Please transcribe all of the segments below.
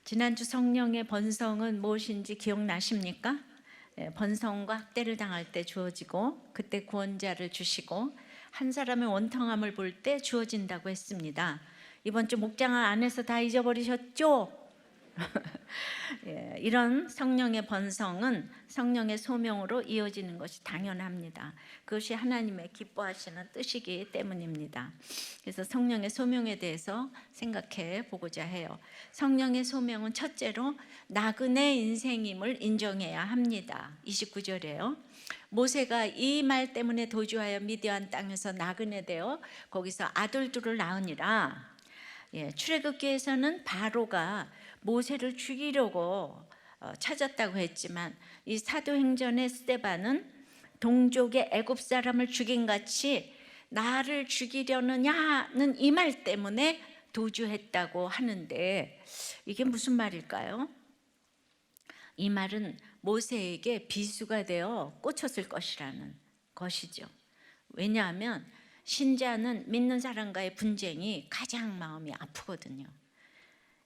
지난주 성령의 번성은 무엇인지 기억나십니까? 번성과 학대를 당할 때 주어지고, 그때 구원자를 주시고, 한 사람의 원통함을 볼 때 주어진다고 했습니다. 이번 주 목장화 안에서 다 잊어버리셨죠? 이런 성령의 번성은 성령의 소명으로 이어지는 것이 당연합니다. 그것이 하나님의 기뻐하시는 뜻이기 때문입니다. 그래서 성령의 소명에 대해서 생각해 보고자 해요. 성령의 소명은 첫째로 나그네 인생임을 인정해야 합니다. 29절에요. 모세가 이 말 때문에 도주하여 미디안 땅에서 나그네 되어 거기서 아들 둘을 낳으니라. 출애굽기에서는 바로가 모세를 죽이려고 찾았다고 했지만, 이 사도행전의 스데반은 동족의 애굽 사람을 죽인 같이 나를 죽이려느냐는 이 말 때문에 도주했다고 하는데, 이게 무슨 말일까요? 이 말은 모세에게 비수가 되어 꽂혔을 것이라는 것이죠. 왜냐하면 신자는 믿는 사람과의 분쟁이 가장 마음이 아프거든요.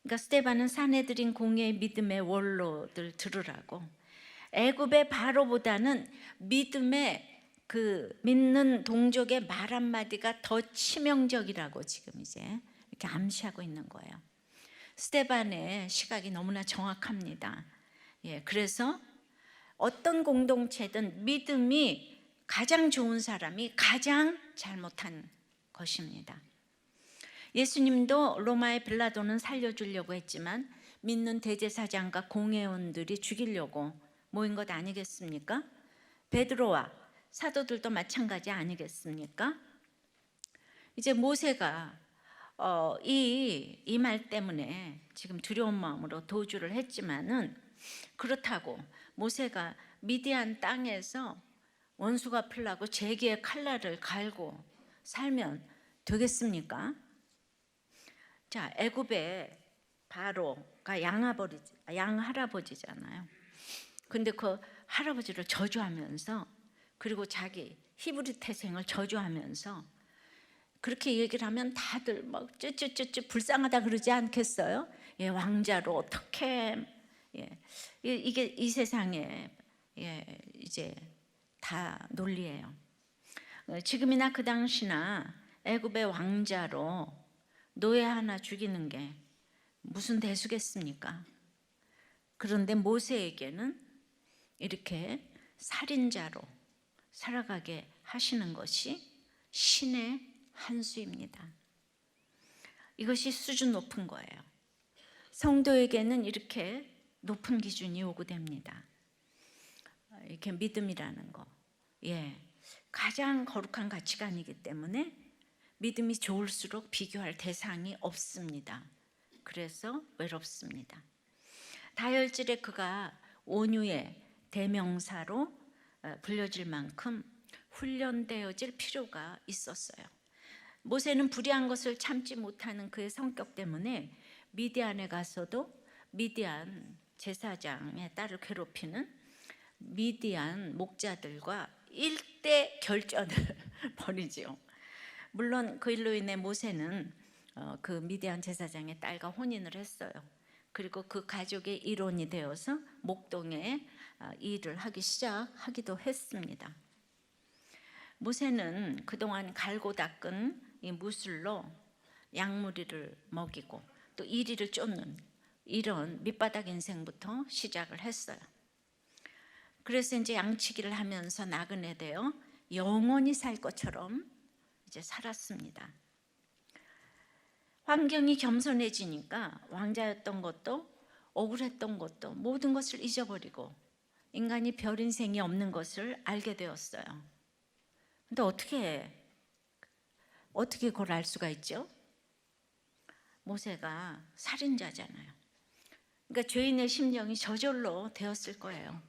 그러니까 스데반은 사내들인 공예의 믿음의 원로들 들으라고, 애굽의 바로보다는 믿음의 그 믿는 동족의 말 한마디가 더 치명적이라고 지금 이제 이렇게 암시하고 있는 거예요. 스데반의 시각이 너무나 정확합니다. 그래서 어떤 공동체든 믿음이 가장 좋은 사람이 가장 잘못한 것입니다. 예수님도 로마의 빌라도는 살려주려고 했지만 믿는 대제사장과 공회원들이 죽이려고 모인 것 아니겠습니까? 베드로와 사도들도 마찬가지 아니겠습니까? 이제 모세가 이 말 때문에 지금 두려운 마음으로 도주를 했지만은, 그렇다고 모세가 미디안 땅에서 원수가 풀라고 제기의 칼날을 갈고 살면 되겠습니까? 자, 애굽의 바로가 양할아버지잖아요. 근데 그 할아버지를 저주하면서, 그리고 자기 히브리 태생을 저주하면서 그렇게 얘기를 하면 다들 막 쯔쯔쯔쯔 불쌍하다 그러지 않겠어요? 왕자로 어떻게, 이게 이 세상에 이제 다 논리예요. 지금이나 그 당시나 애굽의 왕자로 노예 하나 죽이는 게 무슨 대수겠습니까? 그런데 모세에게는 이렇게 살인자로 살아가게 하시는 것이 신의 한수입니다. 이것이 수준 높은 거예요. 성도에게는 이렇게 높은 기준이 요구됩니다. 이렇게 믿음이라는 거, 가장 거룩한 가치관이기 때문에 믿음이 좋을수록 비교할 대상이 없습니다. 그래서 외롭습니다. 다혈질의 그가 온유의 대명사로 불려질 만큼 훈련되어질 필요가 있었어요. 모세는 불의한 것을 참지 못하는 그의 성격 때문에 미디안에 가서도 미디안 제사장의 딸을 괴롭히는 미디안 목자들과 일대 결전을 벌이지요. 물론 그 일로 인해 모세는 그 미디안 제사장의 딸과 혼인을 했어요. 그리고 그 가족의 일원이 되어서 목동에 일을 하기 시작하기도 했습니다. 모세는 그동안 갈고 닦은 이 무술로 양무리를 먹이고 또 이리를 쫓는 이런 밑바닥 인생부터 시작을 했어요. 그래서 이제 양치기를 하면서 나그네 되어 영원히 살 것처럼 이제 살았습니다. 환경이 겸손해지니까 왕자였던 것도 억울했던 것도 모든 것을 잊어버리고 인간이 별 인생이 없는 것을 알게 되었어요. 근데 어떻게 그걸 알 수가 있죠? 모세가 살인자잖아요. 그러니까 죄인의 심령이 저절로 되었을 거예요.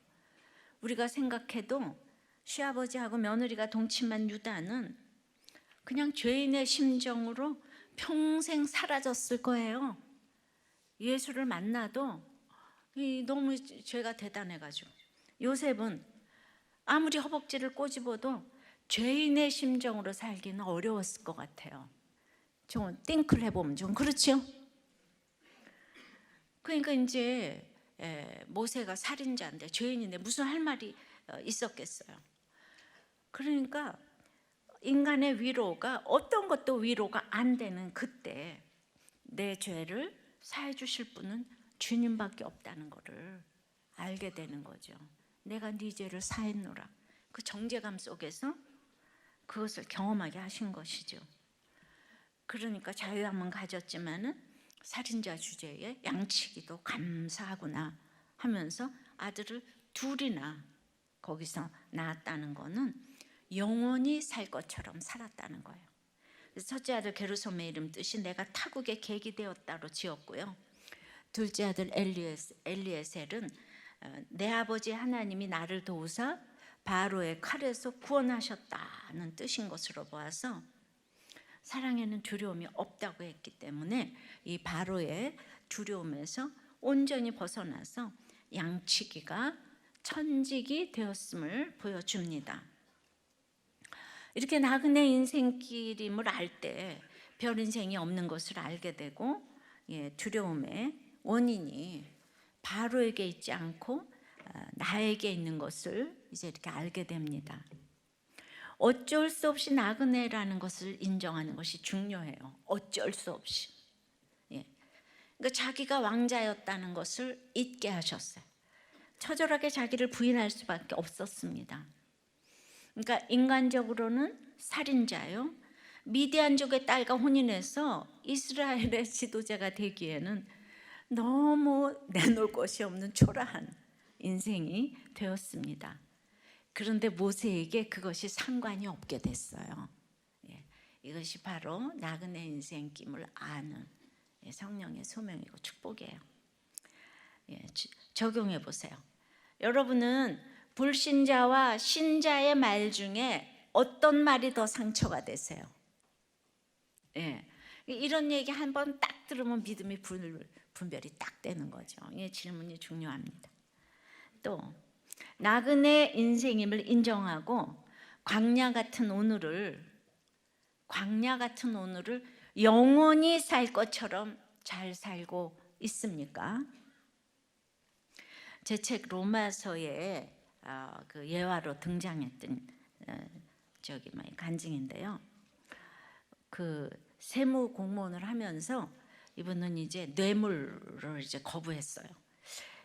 우리가 생각해도 시아버지하고 며느리가 동침한 유다는 그냥 죄인의 심정으로 평생 사라졌을 거예요. 예수를 만나도 너무 죄가 대단해가지고. 요셉은 아무리 허벅지를 꼬집어도 죄인의 심정으로 살기는 어려웠을 것 같아요. 좀 띵클 해보면 좀 그렇죠? 그러니까 이제 모세가 살인자인데 죄인인데 무슨 할 말이 있었겠어요. 그러니까 인간의 위로가 어떤 것도 위로가 안 되는 그때 내 죄를 사해 주실 분은 주님밖에 없다는 것을 알게 되는 거죠. 내가 네 죄를 사했노라. 그 정죄감 속에서 그것을 경험하게 하신 것이죠. 그러니까 자유함은 가졌지만은 살인자 주제에 양치기도 감사하구나 하면서 아들을 둘이나 거기서 낳았다는 거는 영원히 살 것처럼 살았다는 거예요. 첫째 아들 게르솜의 이름 뜻이 내가 타국의 객이 되었다로 지었고요. 둘째 아들 엘리에셀은 내 아버지 하나님이 나를 도우사 바로의 칼에서 구원하셨다는 뜻인 것으로 보아서 사랑에는 두려움이 없다고 했기 때문에 이 바로의 두려움에서 온전히 벗어나서 양치기가 천직이 되었음을 보여줍니다. 이렇게 나그네 인생길임을 알 때 별 인생이 없는 것을 알게 되고 두려움의 원인이 바로에게 있지 않고 나에게 있는 것을 이제 이렇게 알게 됩니다. 어쩔 수 없이 나그네라는 것을 인정하는 것이 중요해요. 어쩔 수 없이. 그러니까 자기가 왕자였다는 것을 잊게 하셨어요. 처절하게 자기를 부인할 수밖에 없었습니다. 그러니까 인간적으로는 살인자요. 미디안족의 딸과 혼인해서 이스라엘의 지도자가 되기에는 너무 내놓을 것이 없는 초라한 인생이 되었습니다. 그런데 모세에게 그것이 상관이 없게 됐어요. 이것이 바로 나그네 인생김을 아는 성령의 소명이고 축복이에요. 적용해 보세요. 여러분은 불신자와 신자의 말 중에 어떤 말이 더 상처가 되세요? 이런 얘기 한번 딱 들으면 믿음이 분별이 딱 되는 거죠. 이 질문이 중요합니다. 또 나그네 인생임을 인정하고 광야 같은 오늘을 영원히 살 것처럼 잘 살고 있습니까? 제 책 로마서에 그 예화로 등장했던 간증인데요. 그 세무 공무원을 하면서 이분은 이제 뇌물을 이제 거부했어요.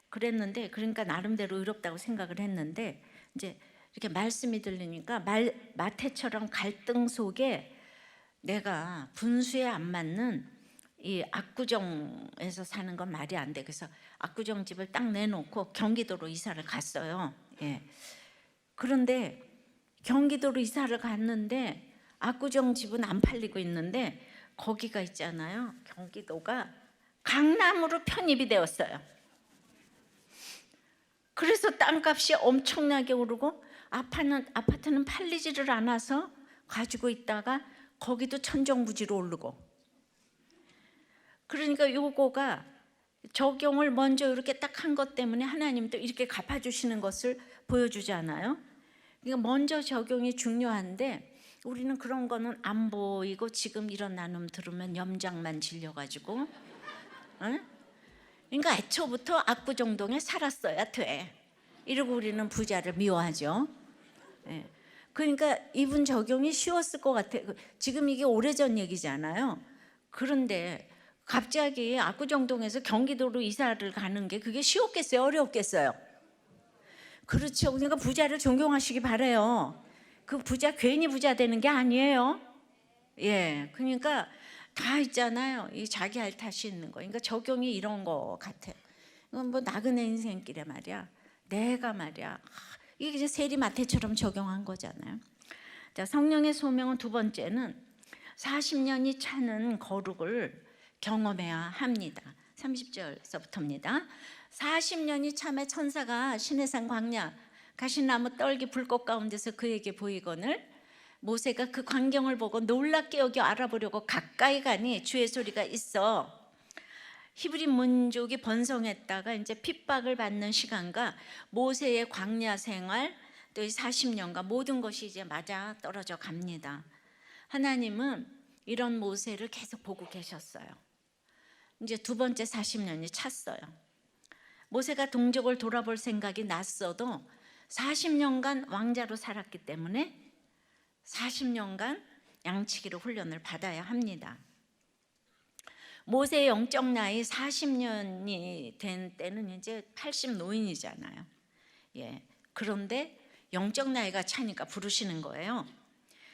그랬는데 그러니까 나름대로 의롭다고 생각을 했는데 이제 이렇게 말씀이 들리니까 마태처럼 갈등 속에 내가 분수에 안 맞는 이 압구정에서 사는 건 말이 안 돼. 그래서 압구정 집을 딱 내놓고 경기도로 이사를 갔어요. 그런데 경기도로 이사를 갔는데 압구정 집은 안 팔리고 있는데 거기가 있잖아요. 경기도가 강남으로 편입이 되었어요. 그래서 땅값이 엄청나게 오르고 아파트는 팔리지를 않아서 가지고 있다가 거기도 천정부지로 오르고. 그러니까 요거가 적용을 먼저 이렇게 딱 한 것 때문에 하나님도 이렇게 갚아주시는 것을 보여주잖아요. 그러니까 먼저 적용이 중요한데 우리는 그런 거는 안 보이고 지금 이런 나눔 들으면 염장만 질려가지고 그러니까 애초부터 압구정동에 살았어야 돼. 이러고 우리는 부자를 미워하죠. 그러니까 이분 적용이 쉬웠을 것 같아요. 지금 이게 오래전 얘기잖아요. 그런데 갑자기 압구정동에서 경기도로 이사를 가는 게 그게 쉬웠겠어요? 어려웠겠어요? 그렇죠. 그러니까 부자를 존경하시기 바라요. 그 부자 괜히 부자 되는 게 아니에요. 그러니까 다 있잖아요. 이 자기 할 탓이 있는 거. 그러니까 적용이 이런 거 같아요. 이건 뭐 나그네 인생길에 말이야. 내가 말이야. 이게 이제 세리마태처럼 적용한 거잖아요. 자, 성령의 소명은 두 번째는 40년이 차는 거룩을 경험해야 합니다. 30절서부터입니다. 40년이 참에 천사가 시내산 광야 가시나무 떨기 불꽃 가운데서 그에게 보이거늘 모세가 그 광경을 보고 놀랍게 여겨 알아보려고 가까이 가니 주의 소리가 있어. 히브리 민족이 번성했다가 이제 핍박을 받는 시간과 모세의 광야 생활 또 이 40년과 모든 것이 이제 맞아 떨어져 갑니다. 하나님은 이런 모세를 계속 보고 계셨어요. 이제 두 번째 40년이 찼어요. 모세가 동족을 돌아볼 생각이 났어도 40년간 왕자로 살았기 때문에 40년간 양치기로 훈련을 받아야 합니다. 모세의 영적 나이 40년이 된 때는 이제 80 노인이잖아요. 예. 그런데 영적 나이가 차니까 부르시는 거예요.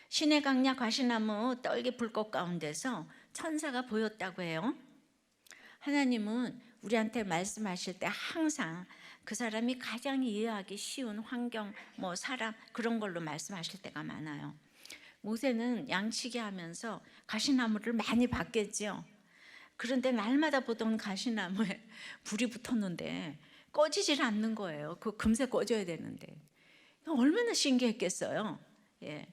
신의 강야 과시나무 떨기 불꽃 가운데서 천사가 보였다고 해요. 하나님은 우리한테 말씀하실 때 항상 그 사람이 가장 이해하기 쉬운 환경, 사람 그런 걸로 말씀하실 때가 많아요. 모세는 양치기 하면서 가시나무를 많이 봤겠죠. 그런데 날마다 보던 가시나무에 불이 붙었는데 꺼지질 않는 거예요. 그거 금세 꺼져야 되는데 얼마나 신기했겠어요. 예.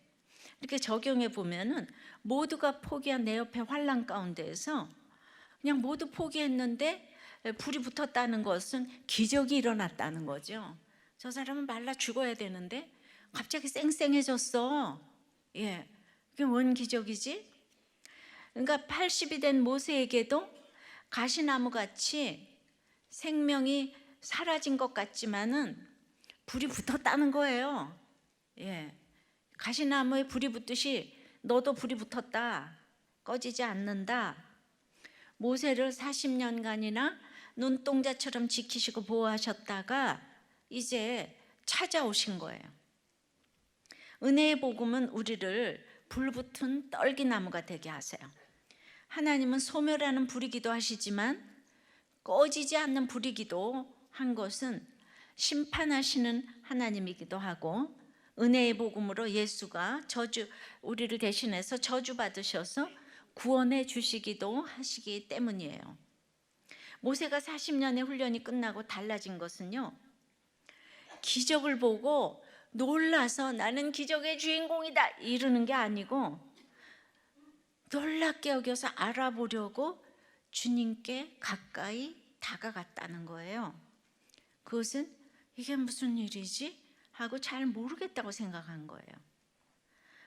이렇게 적용해 보면은 모두가 포기한 내 옆에 환란 가운데에서 그냥 모두 포기했는데 불이 붙었다는 것은 기적이 일어났다는 거죠. 저 사람은 말라 죽어야 되는데 갑자기 쌩쌩해졌어. 예, 그게 뭔 기적이지? 그러니까 80이 된 모세에게도 가시나무 같이 생명이 사라진 것 같지만은 불이 붙었다는 거예요. 예, 가시나무에 불이 붙듯이 너도 불이 붙었다. 꺼지지 않는다. 모세를 40년간이나 눈동자처럼 지키시고 보호하셨다가 이제 찾아오신 거예요. 은혜의 복음은 우리를 불붙은 떨기나무가 되게 하세요. 하나님은 소멸하는 불이기도 하시지만 꺼지지 않는 불이기도 한 것은 심판하시는 하나님이기도 하고 은혜의 복음으로 예수가 우리를 대신해서 저주받으셔서 구원해 주시기도 하시기 때문이에요. 모세가 40년의 훈련이 끝나고 달라진 것은요, 기적을 보고 놀라서 나는 기적의 주인공이다 이러는 게 아니고 놀랍게 여겨서 알아보려고 주님께 가까이 다가갔다는 거예요. 그것은 이게 무슨 일이지? 하고 잘 모르겠다고 생각한 거예요.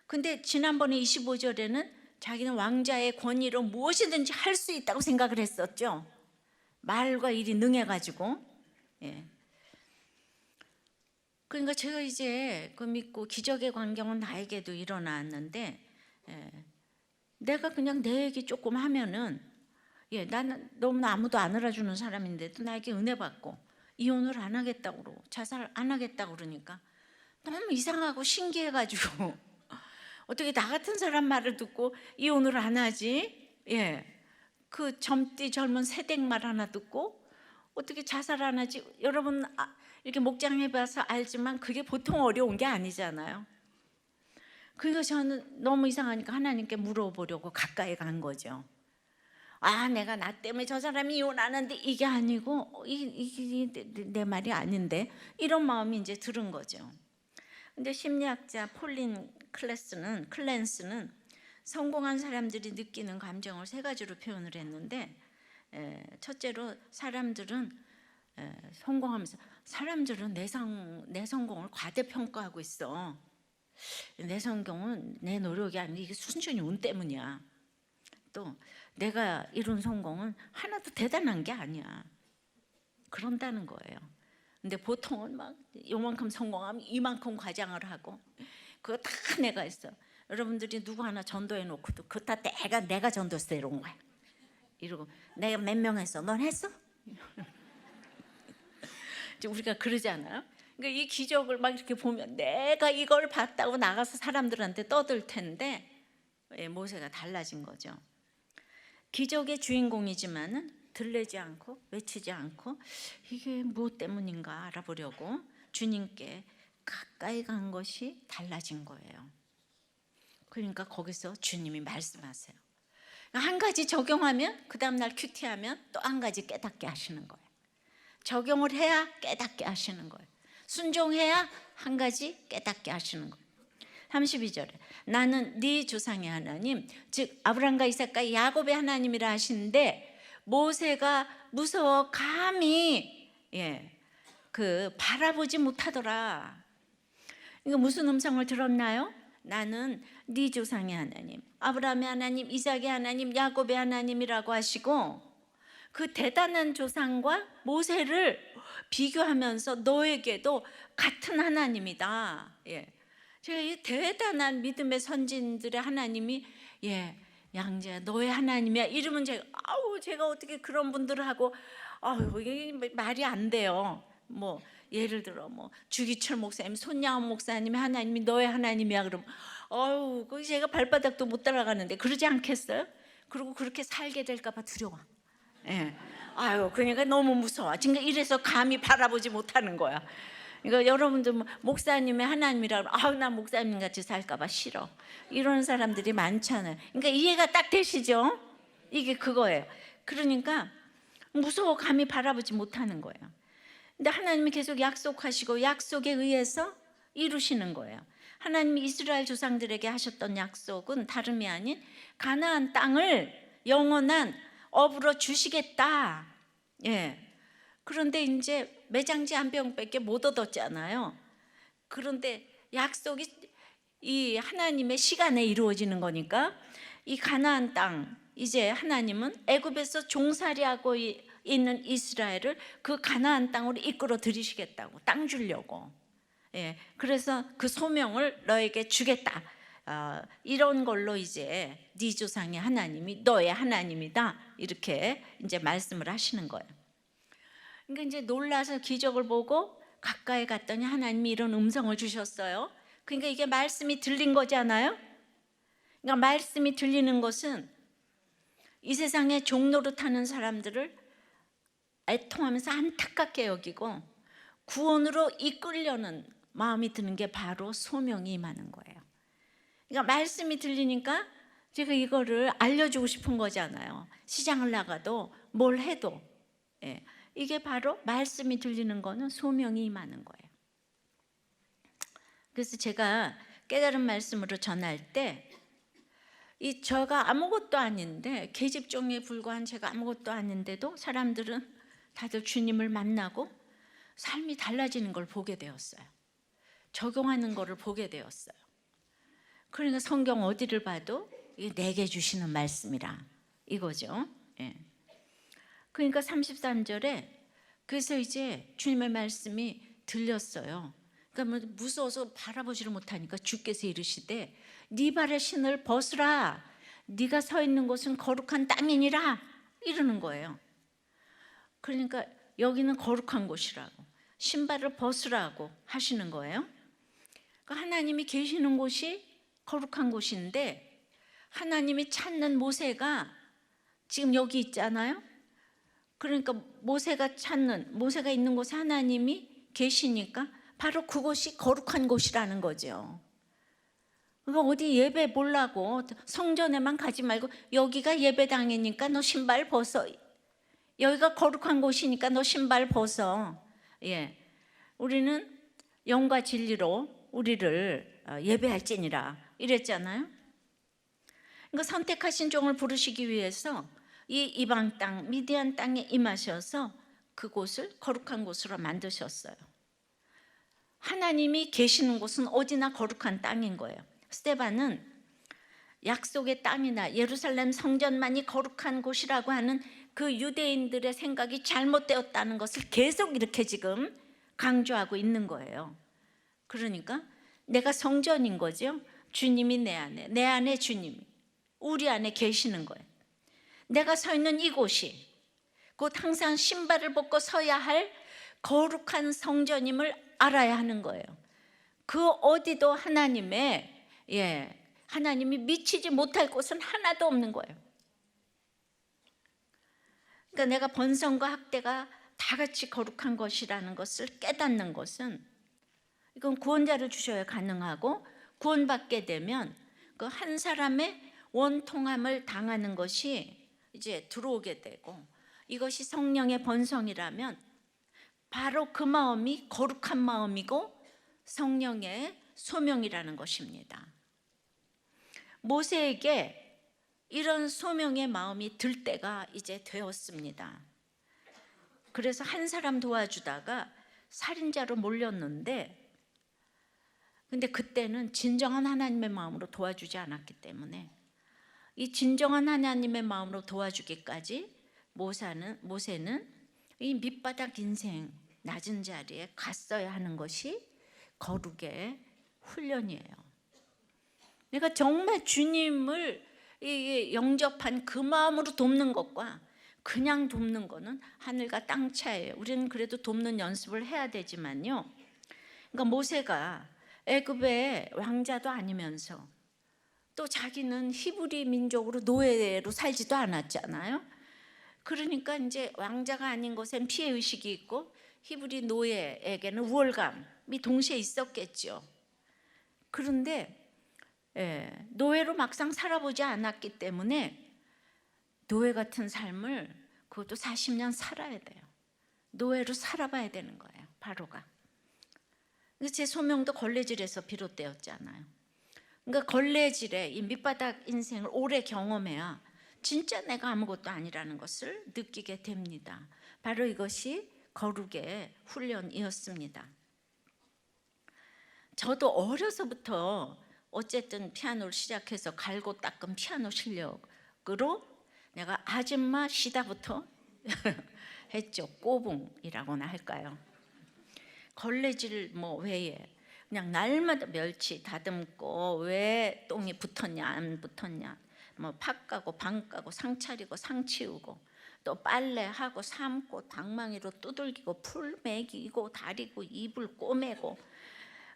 근데 지난번에 25절에는 자기는 왕자의 권위로 무엇이든지 할 수 있다고 생각을 했었죠. 말과 일이 능해가지고. 예. 그러니까 제가 이제 그 믿고 기적의 광경은 나에게도 일어났는데, 내가 그냥 내 얘기 조금 하면은, 나는 너무나 아무도 안 알아주는 사람인데도 나에게 은혜 받고 이혼을 안 하겠다고 그러고 자살 안 하겠다고 그러니까 너무 이상하고 신기해가지고 어떻게 나 같은 사람 말을 듣고 이혼을 안 하지? 그 젊디 젊은 새댁 말 하나 듣고 어떻게 자살 안 하지? 여러분 이렇게 목장해봐서 알지만 그게 보통 어려운 게 아니잖아요. 그러니까 저는 너무 이상하니까 하나님께 물어보려고 가까이 간 거죠. 내가 나 때문에 저 사람이 이혼하는데 이게 아니고 이게 내 말이 아닌데 이런 마음이 이제 들은 거죠. 근데 심리학자 폴린 클랜스는 성공한 사람들이 느끼는 감정을 세 가지로 표현을 했는데, 첫째로 성공하면서 사람들은 내 성공을 과대평가하고 있어. 내 성공은 내 노력이 아니고 이게 순전히 운 때문이야. 또 내가 이룬 성공은 하나도 대단한 게 아니야. 그런다는 거예요. 근데 보통은 막 요만큼 성공하면 이만큼 과장을 하고 그거 다 내가 했어. 여러분들이 누구 하나 전도해 놓고도 그거 다 내가 전도해서 이런 거야. 이러고 내가 몇 명 했어? 넌 했어? 우리가 그러잖아요. 그러니까 이 기적을 막 이렇게 보면 내가 이걸 봤다고 나가서 사람들한테 떠들 텐데 모세가 달라진 거죠. 기적의 주인공이지만은 들리지 않고 외치지 않고 이게 무엇 때문인가 알아보려고 주님께 가까이 간 것이 달라진 거예요. 그러니까 거기서 주님이 말씀하세요. 한 가지 적용하면 그 다음날 큐티하면 또 한 가지 깨닫게 하시는 거예요. 적용을 해야 깨닫게 하시는 거예요. 순종해야 한 가지 깨닫게 하시는 거예요. 32절에 나는 네 조상의 하나님 즉 아브라함과 이삭과 야곱의 하나님이라 하시는데 모세가 무서워 감히 바라보지 못하더라. 이거 무슨 음성을 들었나요? 나는 네 조상의 하나님 아브라함의 하나님 이삭의 하나님 야곱의 하나님이라고 하시고 그 대단한 조상과 모세를 비교하면서 너에게도 같은 하나님이다. 예. 제가 이 대단한 믿음의 선진들의 하나님이 양재야 너의 하나님이야 이러면 제가 어떻게 그런 분들하고 이게 말이 안 돼요. 뭐 예를 들어 뭐 주기철 목사님, 손양원 목사님이 하나님이 너의 하나님이야 그러면 그 제가 발바닥도 못 따라가는데 그러지 않겠어요? 그리고 그렇게 살게 될까 봐 두려워. 예. 그러니까 너무 무서워. 그러니까 이래서 감히 바라보지 못하는 거야. 그러니까 여러분들 목사님의 하나님이라 그러면 나 목사님 같이 살까 봐 싫어. 이런 사람들이 많잖아요. 그러니까 이해가 딱 되시죠? 이게 그거예요. 그러니까 무서워 감히 바라보지 못하는 거예요. 근데 하나님이 계속 약속하시고 약속에 의해서 이루시는 거예요. 하나님이 이스라엘 조상들에게 하셨던 약속은 다름이 아닌 가나안 땅을 영원한 업으로 주시겠다. 예. 그런데 이제 매장지 한 병밖에 못 얻었잖아요. 그런데 약속이 이 하나님의 시간에 이루어지는 거니까 이 가나안 땅 이제 하나님은 애굽에서 종살이하고 있는 이스라엘을 그 가나안 땅으로 이끌어 들이시겠다고 땅 주려고. 예. 그래서 그 소명을 너에게 주겠다. 이런 걸로 이제 네 조상의 하나님이 너의 하나님이다 이렇게 이제 말씀을 하시는 거예요. 그러니까 이제 놀라서 기적을 보고 가까이 갔더니 하나님이 이런 음성을 주셨어요. 그러니까 이게 말씀이 들린 거잖아요. 그러니까 말씀이 들리는 것은 이 세상에 종노릇하는 사람들을 애통하면서 안타깝게 여기고 구원으로 이끌려는 마음이 드는 게 바로 소명이 임하는 거예요. 그러니까 말씀이 들리니까 제가 이거를 알려주고 싶은 거잖아요. 시장을 나가도 뭘 해도. 이게 바로 말씀이 들리는 거는 소명이 임하는 거예요. 그래서 제가 깨달은 말씀으로 전할 때 저가 아무것도 아닌데 계집종에 불과한 제가 아무것도 아닌데도 사람들은 다들 주님을 만나고 삶이 달라지는 걸 보게 되었어요. 적용하는 거를 보게 되었어요. 그러니까 성경 어디를 봐도 이게 내게 주시는 말씀이라 이거죠. 그러니까 33절에 그래서 이제 주님의 말씀이 들렸어요. 그러니까 무서워서 바라보지를 못하니까 주께서 이르시되 네 발의 신을 벗으라 네가 서 있는 곳은 거룩한 땅이니라 이러는 거예요. 그러니까 여기는 거룩한 곳이라고 신발을 벗으라고 하시는 거예요. 그러니까 하나님이 계시는 곳이 거룩한 곳인데 하나님이 찾는 모세가 지금 여기 있잖아요. 그러니까 모세가 있는 곳에 하나님이 계시니까 바로 그곳이 거룩한 곳이라는 거죠. 그러니까 어디 예배 보려고 성전에만 가지 말고 여기가 예배당이니까 너 신발 벗어. 여기가 거룩한 곳이니까 너 신발 벗어. 우리는 영과 진리로 우리를 예배할지니라 이랬잖아요. 그러니까 선택하신 종을 부르시기 위해서 이 이방 땅 미디안 땅에 임하셔서 그곳을 거룩한 곳으로 만드셨어요. 하나님이 계시는 곳은 어디나 거룩한 땅인 거예요. 스데반은 약속의 땅이나 예루살렘 성전만이 거룩한 곳이라고 하는 그 유대인들의 생각이 잘못되었다는 것을 계속 이렇게 지금 강조하고 있는 거예요. 그러니까 내가 성전인 거죠. 주님이 내 안에 주님이 우리 안에 계시는 거예요. 내가 서 있는 이곳이 곧 항상 신발을 벗고 서야 할 거룩한 성전임을 알아야 하는 거예요. 그 어디도 하나님이 미치지 못할 곳은 하나도 없는 거예요. 그러니까 내가 번성과 학대가 다 같이 거룩한 것이라는 것을 깨닫는 것은 이건 구원자를 주셔야 가능하고 구원받게 되면 그 한 사람의 원통함을 당하는 것이 이제 들어오게 되고 이것이 성령의 번성이라면 바로 그 마음이 거룩한 마음이고 성령의 소명이라는 것입니다. 모세에게 이런 소명의 마음이 들 때가 이제 되었습니다. 그래서 한 사람 도와주다가 살인자로 몰렸는데 근데 그때는 진정한 하나님의 마음으로 도와주지 않았기 때문에 이 진정한 하나님의 마음으로 도와주기까지 모세는 이 밑바닥 인생 낮은 자리에 갔어야 하는 것이 거룩의 훈련이에요. 내가 정말 주님을 영접한 그 마음으로 돕는 것과 그냥 돕는 거는 하늘과 땅 차이예요. 우리는 그래도 돕는 연습을 해야 되지만요. 그러니까 모세가 애굽의 왕자도 아니면서 또 자기는 히브리 민족으로 노예로 살지도 않았잖아요. 그러니까 이제 왕자가 아닌 것엔 피해 의식이 있고 히브리 노예에게는 우월감이 동시에 있었겠죠. 그런데 노예로 막상 살아보지 않았기 때문에 노예 같은 삶을 그것도 40년 살아야 돼요. 노예로 살아봐야 되는 거예요. 바로가. 제 소명도 걸레질에서 비롯되었잖아요. 그러니까 걸레질의 이 밑바닥 인생을 오래 경험해야 진짜 내가 아무것도 아니라는 것을 느끼게 됩니다. 바로 이것이 거룩의 훈련이었습니다. 저도 어려서부터 어쨌든 피아노를 시작해서 갈고 닦은 피아노 실력으로 내가 아줌마 시다부터 했죠. 꼬붕이라고나 할까요? 걸레질 외에 그냥 날마다 멸치 다듬고 왜 똥이 붙었냐 안 붙었냐 팥 까고 방 까고 상 차리고 상 치우고 또 빨래하고 삶고 당망이로 두들기고 풀 먹이고 다리고 이불 꼬매고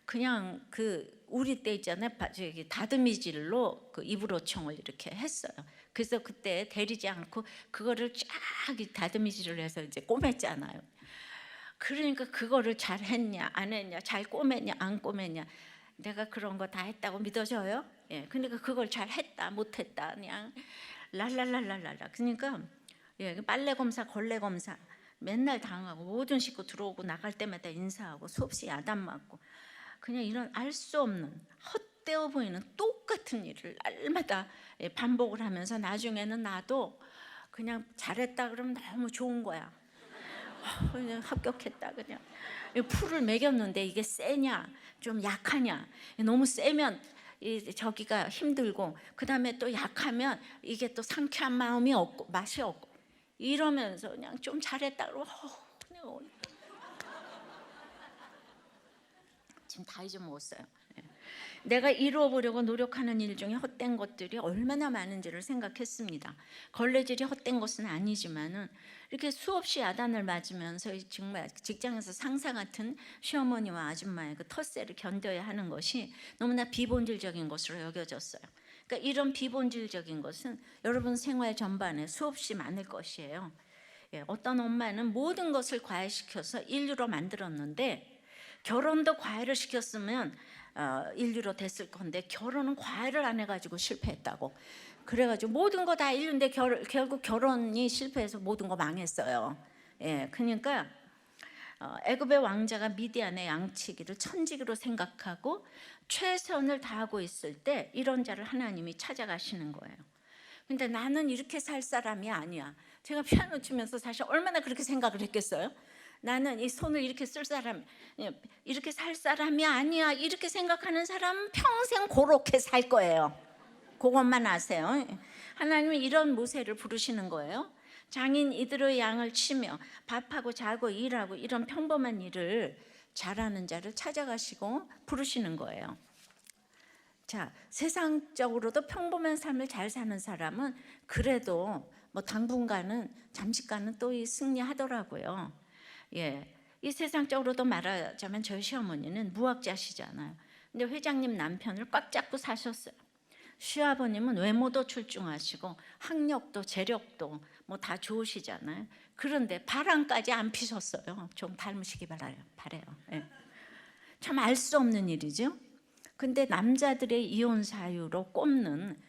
그냥 우리 때 있잖아요. 다듬이질로 그 이불호청을 이렇게 했어요. 그래서 그때 데리지 않고 그거를 쫙 다듬이질을 해서 이제 꼬맸잖아요. 그러니까 그거를 잘 했냐 안 했냐, 잘 꼬맸냐 안 꼬맸냐, 내가 그런 거 다 했다고 믿어져요? 그러니까 그걸 잘 했다 못했다 그냥 랄랄랄랄랄라. 그러니까 빨래 검사 걸레 검사 맨날 당하고 모든 식구 들어오고 나갈 때마다 인사하고 수없이 야단 맞고 그냥 이런 알 수 없는 헛되어 보이는 똑같은 일을 날마다 반복을 하면서 나중에는 나도 그냥 잘했다 그러면 너무 좋은 거야. 그냥 합격했다 그냥. 풀을 먹였는데 이게 세냐 좀 약하냐, 너무 세면 저기가 힘들고 그 다음에 또 약하면 이게 또 상쾌한 마음이 없고 맛이 없고 이러면서 그냥 좀 잘했다 그러고 그냥 지금 다 잊어먹었어요. 내가 이루어보려고 노력하는 일 중에 헛된 것들이 얼마나 많은지를 생각했습니다. 걸레질이 헛된 것은 아니지만은 이렇게 수없이 야단을 맞으면서 정말 직장에서 상사 같은 시어머니와 아줌마의 그 텃세를 견뎌야 하는 것이 너무나 비본질적인 것으로 여겨졌어요. 그러니까 이런 비본질적인 것은 여러분 생활 전반에 수없이 많을 것이에요. 어떤 엄마는 모든 것을 과외시켜서 인류로 만들었는데 결혼도 과외를 시켰으면 인류로 됐을 건데 결혼은 과외를 안 해가지고 실패했다고. 그래가지고 모든 거 다 인류인데 결국 결혼이 실패해서 모든 거 망했어요. 그러니까 애굽의 왕자가 미디안의 양치기를 천직으로 생각하고 최선을 다하고 있을 때 이런 자를 하나님이 찾아가시는 거예요. 근데 나는 이렇게 살 사람이 아니야. 제가 피아노 치면서 사실 얼마나 그렇게 생각을 했겠어요? 나는 이 손을 이렇게 쓸 사람, 이렇게 살 사람이 아니야. 이렇게 생각하는 사람은 평생 그렇게 살 거예요. 그것만 아세요. 하나님은 이런 모세를 부르시는 거예요. 장인 이들의 양을 치며 밥하고 자고 일하고 이런 평범한 일을 잘하는 자를 찾아가시고 부르시는 거예요. 자, 세상적으로도 평범한 삶을 잘 사는 사람은 그래도 당분간은 잠시간은 또 승리하더라고요. 이 세상적으로도 말하자면 저희 시어머니는 무학자시잖아요. 근데 회장님 남편을 꽉 잡고 사셨어요. 시아버님은 외모도 출중하시고 학력도 재력도 다 좋으시잖아요. 그런데 바람까지 안 피셨어요. 좀 닮으시기 바래요. 참 알 수 없는 일이죠. 근데 남자들의 이혼 사유로 꼽는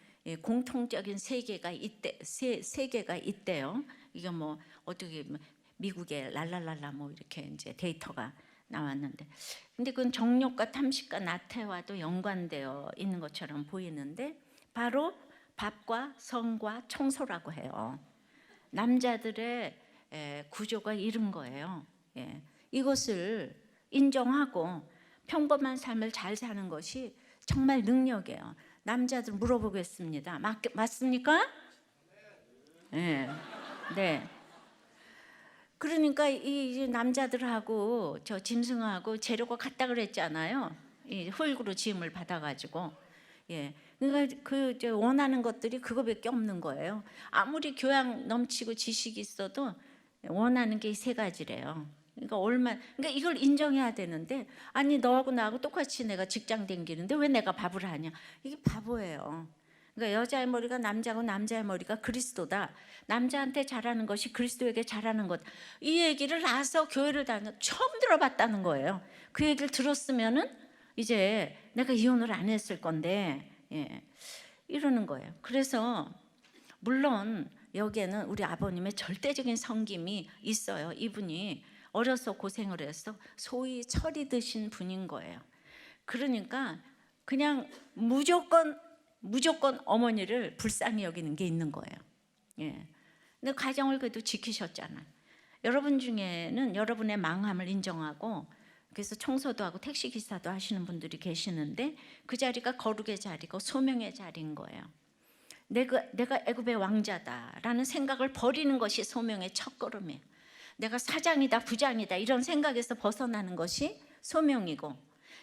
공통적인 세 개가 있대요. 이게 어떻게 미국의 랄랄랄라 이렇게 이제 데이터가 나왔는데, 근데 그건 정욕과 탐식과 나태와도 연관되어 있는 것처럼 보이는데 바로 밥과 성과 청소라고 해요. 남자들의 구조가 이런 거예요. 이것을 인정하고 평범한 삶을 잘 사는 것이 정말 능력이에요. 남자들 물어보겠습니다. 맞습니까? 네. 그러니까 이 남자들하고 저 짐승하고 재료가 같다 그랬잖아요. 이 흙으로 지음을 받아가지고. 예. 그러니까 저 원하는 것들이 그거밖에 없는 거예요. 아무리 교양 넘치고 지식이 있어도 원하는 게 이 세 가지래요. 그러니까 이걸 인정해야 되는데, 아니 너하고 나하고 똑같이 내가 직장 다니는데 왜 내가 밥을 하냐? 이게 바보예요. 그러니까 여자의 머리가 남자고 남자의 머리가 그리스도다. 남자한테 잘하는 것이 그리스도에게 잘하는 것. 이 얘기를 나서 교회를 다녀 처음 들어봤다는 거예요. 그 얘기를 들었으면은 이제 내가 이혼을 안 했을 건데, 예, 이러는 거예요. 그래서 물론 여기에는 우리 아버님의 절대적인 섬김이 있어요. 이분이 어려서 고생을 해서 소위 철이 드신 분인 거예요. 그러니까 그냥 무조건 어머니를 불쌍히 여기는 게 있는 거예요. 예. 근데 가정을 그래도 지키셨잖아요. 여러분 중에는 여러분의 망함을 인정하고 그래서 청소도 하고 택시기사도 하시는 분들이 계시는데 그 자리가 거룩의 자리고 소명의 자리인 거예요. 내가 애굽의 왕자다라는 생각을 버리는 것이 소명의 첫걸음이에요. 내가 사장이다 부장이다 이런 생각에서 벗어나는 것이 소명이고,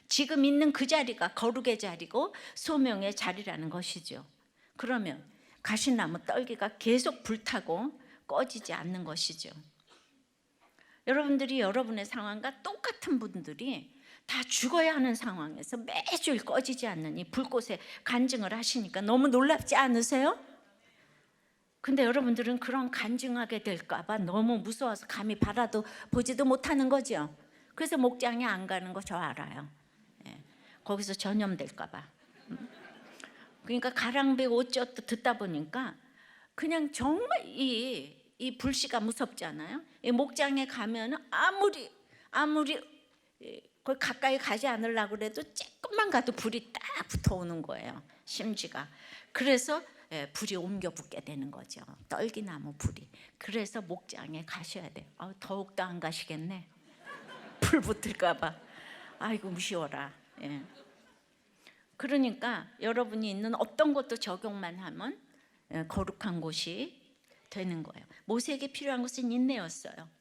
지금 있는 그 자리가 거룩의 자리고 소명의 자리라는 것이죠. 그러면 가시나무 떨기가 계속 불타고 꺼지지 않는 것이죠. 여러분들이 여러분의 상황과 똑같은 분들이 다 죽어야 하는 상황에서 매주일 꺼지지 않는 이 불꽃에 간증을 하시니까 너무 놀랍지 않으세요? 근데 여러분들은 그런 간증하게 될까 봐 너무 무서워서 감히 바라도 보지도 못하는 거죠. 그래서 목장에 안 가는 거 저 알아요. 예, 거기서 전염될까 봐. 그러니까 가랑비고 어쩌고 듣다 보니까 그냥 정말 이 불씨가 무섭잖아요. 이 목장에 가면 아무리 거기 가까이 가지 않으려고 그래도 조금만 가도 불이 딱 붙어오는 거예요. 심지가. 그래서 불이 옮겨 붙게 되는 거죠. 떨기나무 불이. 그래서 목장에 가셔야 돼요. 더욱더 안 가시겠네. 불 붙을까 봐. 아이고 무시워라. 예. 그러니까 여러분이 있는 어떤 것도 적용만 하면 거룩한 곳이 되는 거예요. 모세에게 필요한 것은 인내였어요.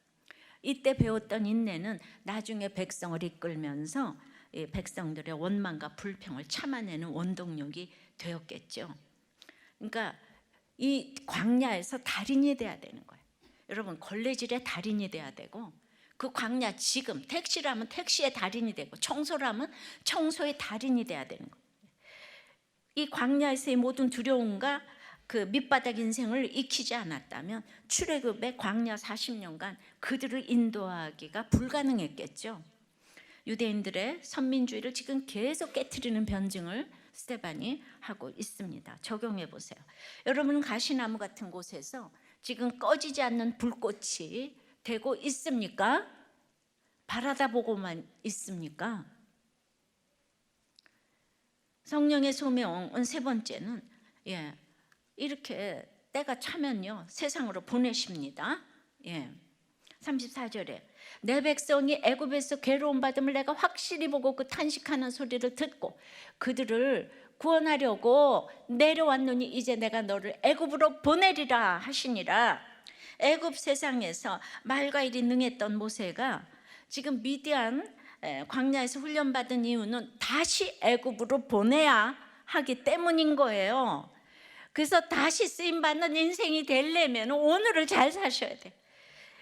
이때 배웠던 인내는 나중에 백성을 이끌면서 백성들의 원망과 불평을 참아내는 원동력이 되었겠죠. 그러니까 이 광야에서 달인이 돼야 되는 거예요. 여러분 걸레질의 달인이 돼야 되고, 그 광야 지금 택시를 하면 택시의 달인이 되고 청소를 하면 청소의 달인이 돼야 되는 거예요. 이 광야에서의 모든 두려움과 그 밑바닥 인생을 익히지 않았다면 출애굽의 광야 40년간 그들을 인도하기가 불가능했겠죠. 유대인들의 선민주의를 지금 계속 깨트리는 변증을 스데반이 하고 있습니다. 적용해 보세요. 여러분은 가시나무 같은 곳에서 지금 꺼지지 않는 불꽃이 되고 있습니까? 바라다 보고만 있습니까? 성령의 소명은 세 번째는 이렇게 때가 차면요 세상으로 보내십니다. 34절에 내 백성이 애굽에서 괴로움 받음을 내가 확실히 보고 그 탄식하는 소리를 듣고 그들을 구원하려고 내려왔노니 이제 내가 너를 애굽으로 보내리라 하시니라. 애굽 세상에서 말과 일이 능했던 모세가 지금 미디안 광야에서 훈련받은 이유는 다시 애굽으로 보내야 하기 때문인 거예요. 그래서 다시 쓰임받는 인생이 되려면 오늘을 잘 사셔야 돼.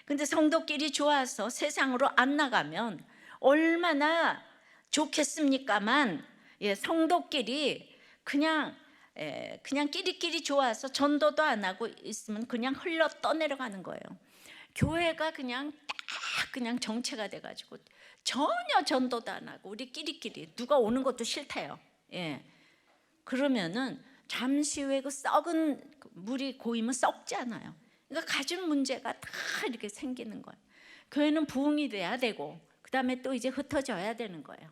근데 성도끼리 좋아서 세상으로 안 나가면 얼마나 좋겠습니까만, 성도끼리 그냥 끼리끼리 좋아서 전도도 안 하고 있으면 그냥 흘러 떠내려가는 거예요. 교회가 그냥 정체가 돼가지고 전혀 전도도 안 하고 우리 끼리끼리 누가 오는 것도 싫대요. 그러면은 잠시 후에 그 썩은 물이 고이면 썩잖아요. 그러니까 가진 문제가 다 이렇게 생기는 거예요. 교회는 부흥이 돼야 되고 그 다음에 또 이제 흩어져야 되는 거예요.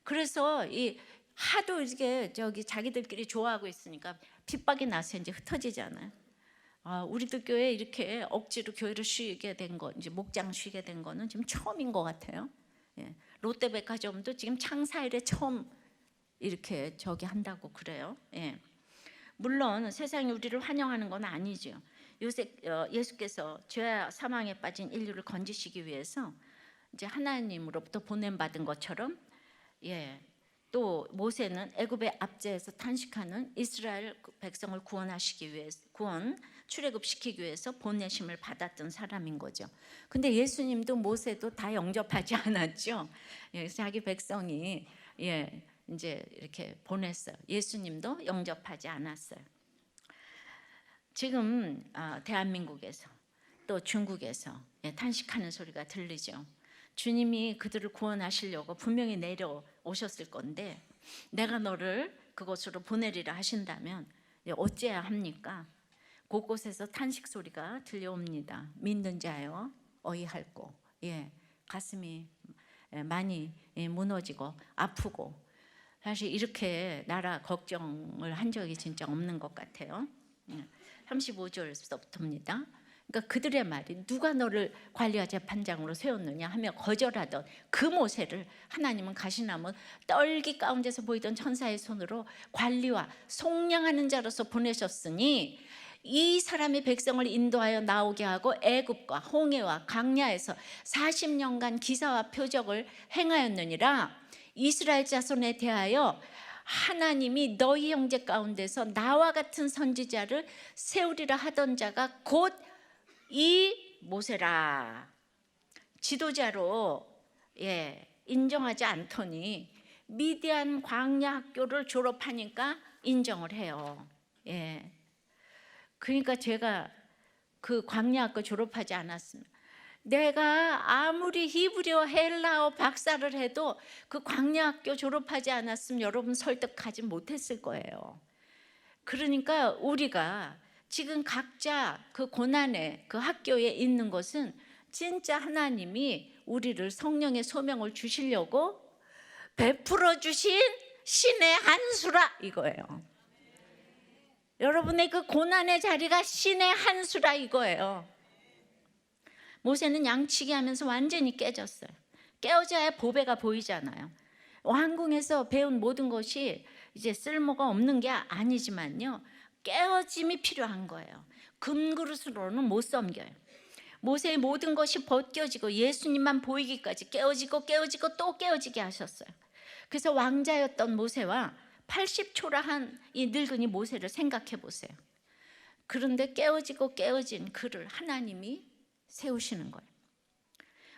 그래서 이 하도 이렇게 자기들끼리 좋아하고 있으니까 핍박이 나서 이제 흩어지잖아요. 우리들 교회 이렇게 억지로 교회를 쉬게 된 거, 이제 목장 쉬게 된 거는 지금 처음인 것 같아요. 롯데백화점도 지금 창사 이래 처음 이렇게 한다고 그래요. 물론 세상이 우리를 환영하는 건 아니죠. 예수께서 죄 사망에 빠진 인류를 건지시기 위해서 이제 하나님으로부터 보냄받은 것처럼, 또 모세는 애굽의 압제에서 탄식하는 이스라엘 백성을 구원하시기 위해서, 출애굽시키기 위해서 보내심을 받았던 사람인 거죠. 근데 예수님도 모세도 다 영접하지 않았죠. 자기 백성이 이제 이렇게 보냈어요. 예수님도 영접하지 않았어요. 지금 대한민국에서 또 중국에서 탄식하는 소리가 들리죠. 주님이 그들을 구원하시려고 분명히 내려오셨을 건데 내가 너를 그곳으로 보내리라 하신다면 어찌해야 합니까? 곳곳에서 탄식 소리가 들려옵니다. 믿는 자여 어이할꼬. 가슴이 많이 무너지고 아프고, 사실 이렇게 나라 걱정을 한 적이 진짜 없는 것 같아요. 35절서부터입니다. 그러니까 그들의 말이 누가 너를 관리와 재판장으로 세웠느냐 하며 거절하던 그 모세를 하나님은 가시나무 떨기 가운데서 보이던 천사의 손으로 관리와 속량하는 자로서 보내셨으니 이 사람이 백성을 인도하여 나오게 하고 애굽과 홍해와 강야에서 40년간 기사와 표적을 행하였느니라. 이스라엘 자손에 대하여 하나님이 너희 형제 가운데서 나와 같은 선지자를 세우리라 하던 자가 곧 이 모세라. 지도자로 인정하지 않더니 미디안 광야 학교를 졸업하니까 인정을 해요. 그러니까 제가 그 광야 학교 졸업하지 않았으면, 내가 아무리 히브리어 헬라어 박사를 해도 그 광야 학교 졸업하지 않았으면 여러분 설득하지 못했을 거예요. 그러니까 우리가 지금 각자 그 고난의 그 학교에 있는 것은 진짜 하나님이 우리를 성령의 소명을 주시려고 베풀어 주신 신의 한 수라 이거예요. 여러분의 그 고난의 자리가 신의 한 수라 이거예요. 모세는 양치기 하면서 완전히 깨졌어요. 깨어져야 보배가 보이잖아요. 왕궁에서 배운 모든 것이 이제 쓸모가 없는 게 아니지만요, 깨어짐이 필요한 거예요. 금그릇으로는 못 섬겨요. 모세의 모든 것이 벗겨지고 예수님만 보이기까지 깨어지고 또 깨어지게 하셨어요. 그래서 왕자였던 모세와 80초라한 이 늙은이 모세를 생각해 보세요. 그런데 깨어진 그를 하나님이 세우시는 거예요.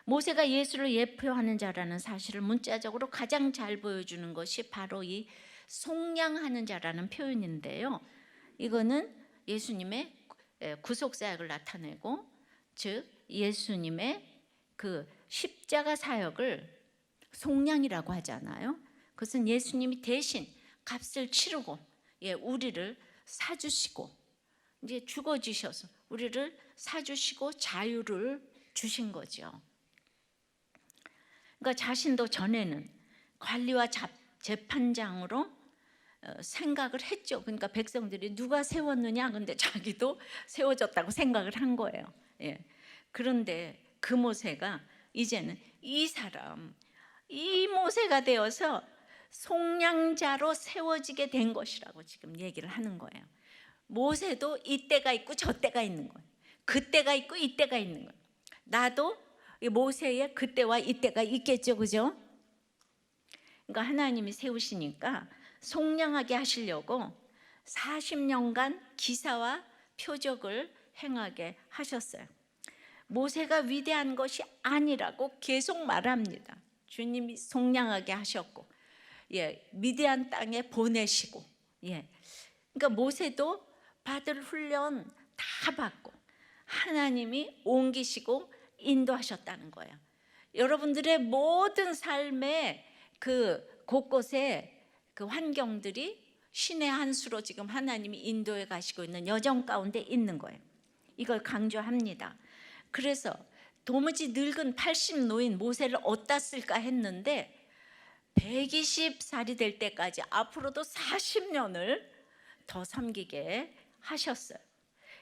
모세가 예수를 예표하는 자라는 사실을 문자적으로 가장 잘 보여주는 것이 바로 이 속량하는 자라는 표현인데요. 이거는 예수님의 구속 사역을 나타내고, 즉 예수님의 그 십자가 사역을 속량이라고 하잖아요. 그것은 예수님이 대신 값을 치르고 우리를 사주시고 이제 죽어주셔서 우리를 사주시고 자유를 주신 거죠. 그러니까 자신도 전에는 관리와 재판장으로 생각을 했죠. 그러니까 백성들이 누가 세웠느냐, 근데 자기도 세워졌다고 생각을 한 거예요. 그런데 그 모세가 이제는 이 모세가 되어서 속량자로 세워지게 된 것이라고 지금 얘기를 하는 거예요. 모세도 이때가 있고 저때가 있는 거예요. 그때가 있고 이때가 있는 거예요. 나도 모세의 그때와 이때가 있겠죠, 그죠? 그러니까 하나님이 세우시니까 속량하게 하시려고 40년간 기사와 표적을 행하게 하셨어요. 모세가 위대한 것이 아니라고 계속 말합니다. 주님이 속량하게 하셨고, 미디안 땅에 보내시고, 그러니까 모세도 받을 훈련 다 받고 하나님이 옮기시고 인도하셨다는 거예요. 여러분들의 모든 삶의 그 곳곳에 그 환경들이 신의 한 수로 지금 하나님이 인도해 가시고 있는 여정 가운데 있는 거예요. 이걸 강조합니다. 그래서 도무지 늙은 80 노인 모세를 어디다 쓸까 했는데 120살이 될 때까지 앞으로도 40년을 더 섬기게 하셨어요.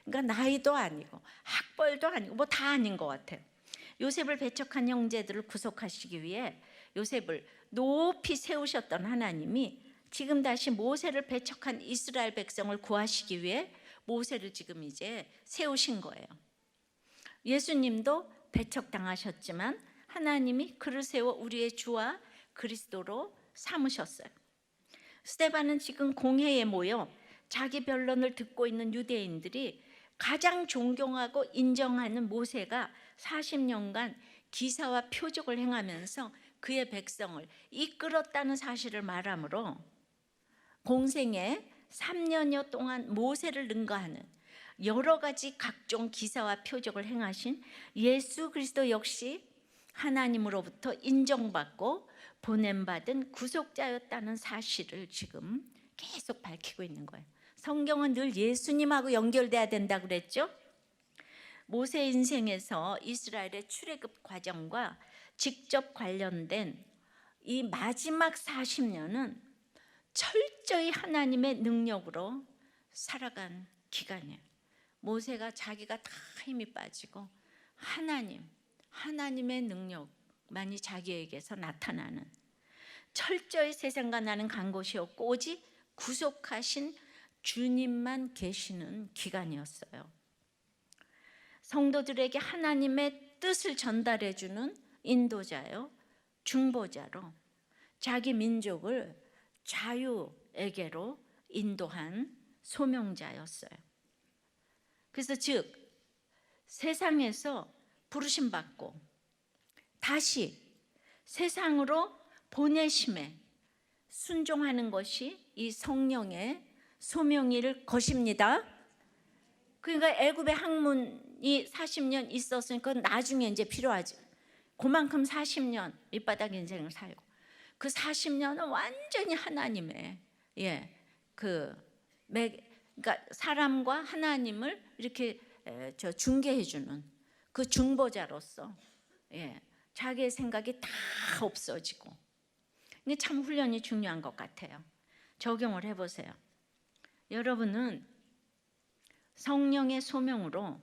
그러니까 나이도 아니고 학벌도 아니고 뭐 다 아닌 것 같아요. 요셉을 배척한 형제들을 구속하시기 위해 요셉을 높이 세우셨던 하나님이 지금 다시 모세를 배척한 이스라엘 백성을 구하시기 위해 모세를 지금 이제 세우신 거예요. 예수님도 배척당하셨지만 하나님이 그를 세워 우리의 주와 그리스도로 삼으셨어요. 스데반은 지금 공회에 모여 자기 변론을 듣고 있는 유대인들이 가장 존경하고 인정하는 모세가 40년간 기사와 표적을 행하면서 그의 백성을 이끌었다는 사실을 말하므로 공생에 3년여 동안 모세를 능가하는 여러 가지 각종 기사와 표적을 행하신 예수 그리스도 역시 하나님으로부터 인정받고 보냄받은 구속자였다는 사실을 지금 계속 밝히고 있는 거예요. 성경은 늘 예수님하고 연결돼야 된다고 그랬죠. 모세 인생에서 이스라엘의 출애굽 과정과 직접 관련된 이 마지막 40년은 철저히 하나님의 능력으로 살아간 기간이에요. 모세가 자기가 다 힘이 빠지고 하나님의 능력만이 자기에게서 나타나는 철저히 세상과 나는 간 곳이었고 오직 구속하신 주님만 계시는 기간이었어요. 성도들에게 하나님의 뜻을 전달해 주는 인도자요, 중보자로 자기 민족을 자유에게로 인도한 소명자였어요. 그래서 즉 세상에서 부르심 받고 다시 세상으로 보내심에 순종하는 것이 이 성령의 소명일 것입니다. 그러니까 애굽의 학문이 40년 있었으니까 나중에 이제 필요하지. 그만큼 40년 밑바닥 인생을 살고 그 40년은 완전히 하나님의 그러니까 사람과 하나님을 이렇게 중개해 주는 그 중보자로서 자기의 생각이 다 없어지고 이게 참 훈련이 중요한 것 같아요. 적용을 해보세요. 여러분은 성령의 소명으로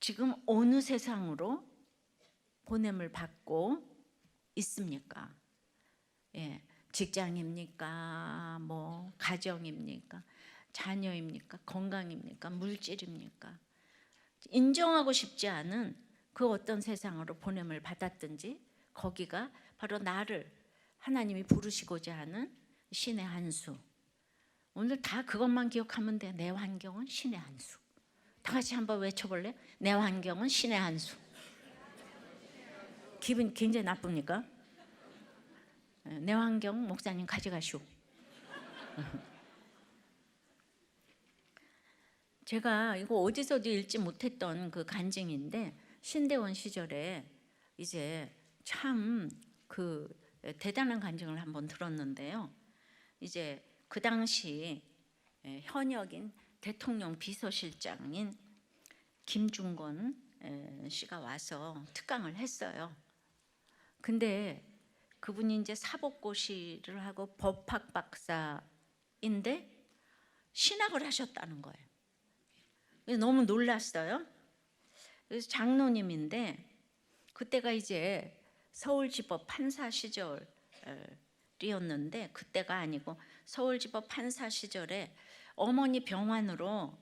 지금 어느 세상으로 보냄을 받고 있습니까? 직장입니까? 뭐 가정입니까? 자녀입니까? 건강입니까? 물질입니까? 인정하고 싶지 않은 그 어떤 세상으로 보냄을 받았든지 거기가 바로 나를 하나님이 부르시고자 하는 신의 한 수. 오늘 다 그것만 기억하면 돼. 내 환경은 신의 한 수. 다 같이 한번 외쳐볼래요? 내 환경은 신의 한 수. 기분 굉장히 나쁩니까? 내 환경 목사님 가져가시오. 제가 이거 어디서도 읽지 못했던 그 간증인데 신대원 시절에 이제 참 그 대단한 간증을 한번 들었는데요. 이제 그 당시 현역인 대통령 비서실장인 김중건 씨가 와서 특강을 했어요. 근데 그분이 이제 사법고시를 하고 법학 박사인데 신학을 하셨다는 거예요. 그래서 너무 놀랐어요. 그래서 장로님인데 그때가 이제 서울지법 판사 시절이었는데 그때가 아니고 서울지법 판사 시절에 어머니 병환으로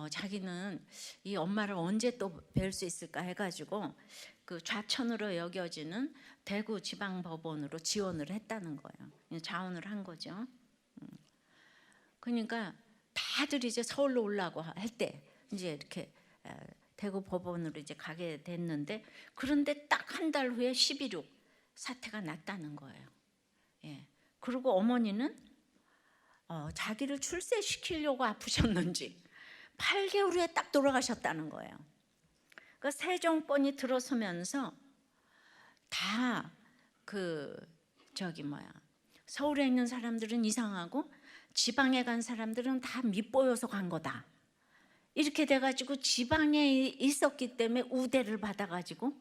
자기는 이 엄마를 언제 또 뵐 수 있을까 해가지고 그 좌천으로 여겨지는 대구지방법원으로 지원을 했다는 거예요. 자원을 한 거죠. 그러니까 다들 이제 서울로 올라고 할 때 이제 이렇게 대구 법원으로 이제 가게 됐는데 그런데 딱 한 달 후에 11.6 사태가 났다는 거예요. 그리고 어머니는 자기를 출세시키려고 아프셨는지 8개월 후에 딱 돌아가셨다는 거예요. 그 새 정권이 들어서면서 다 서울에 있는 사람들은 이상하고 지방에 간 사람들은 다 밉보여서 간 거다. 이렇게 돼가지고 지방에 있었기 때문에 우대를 받아가지고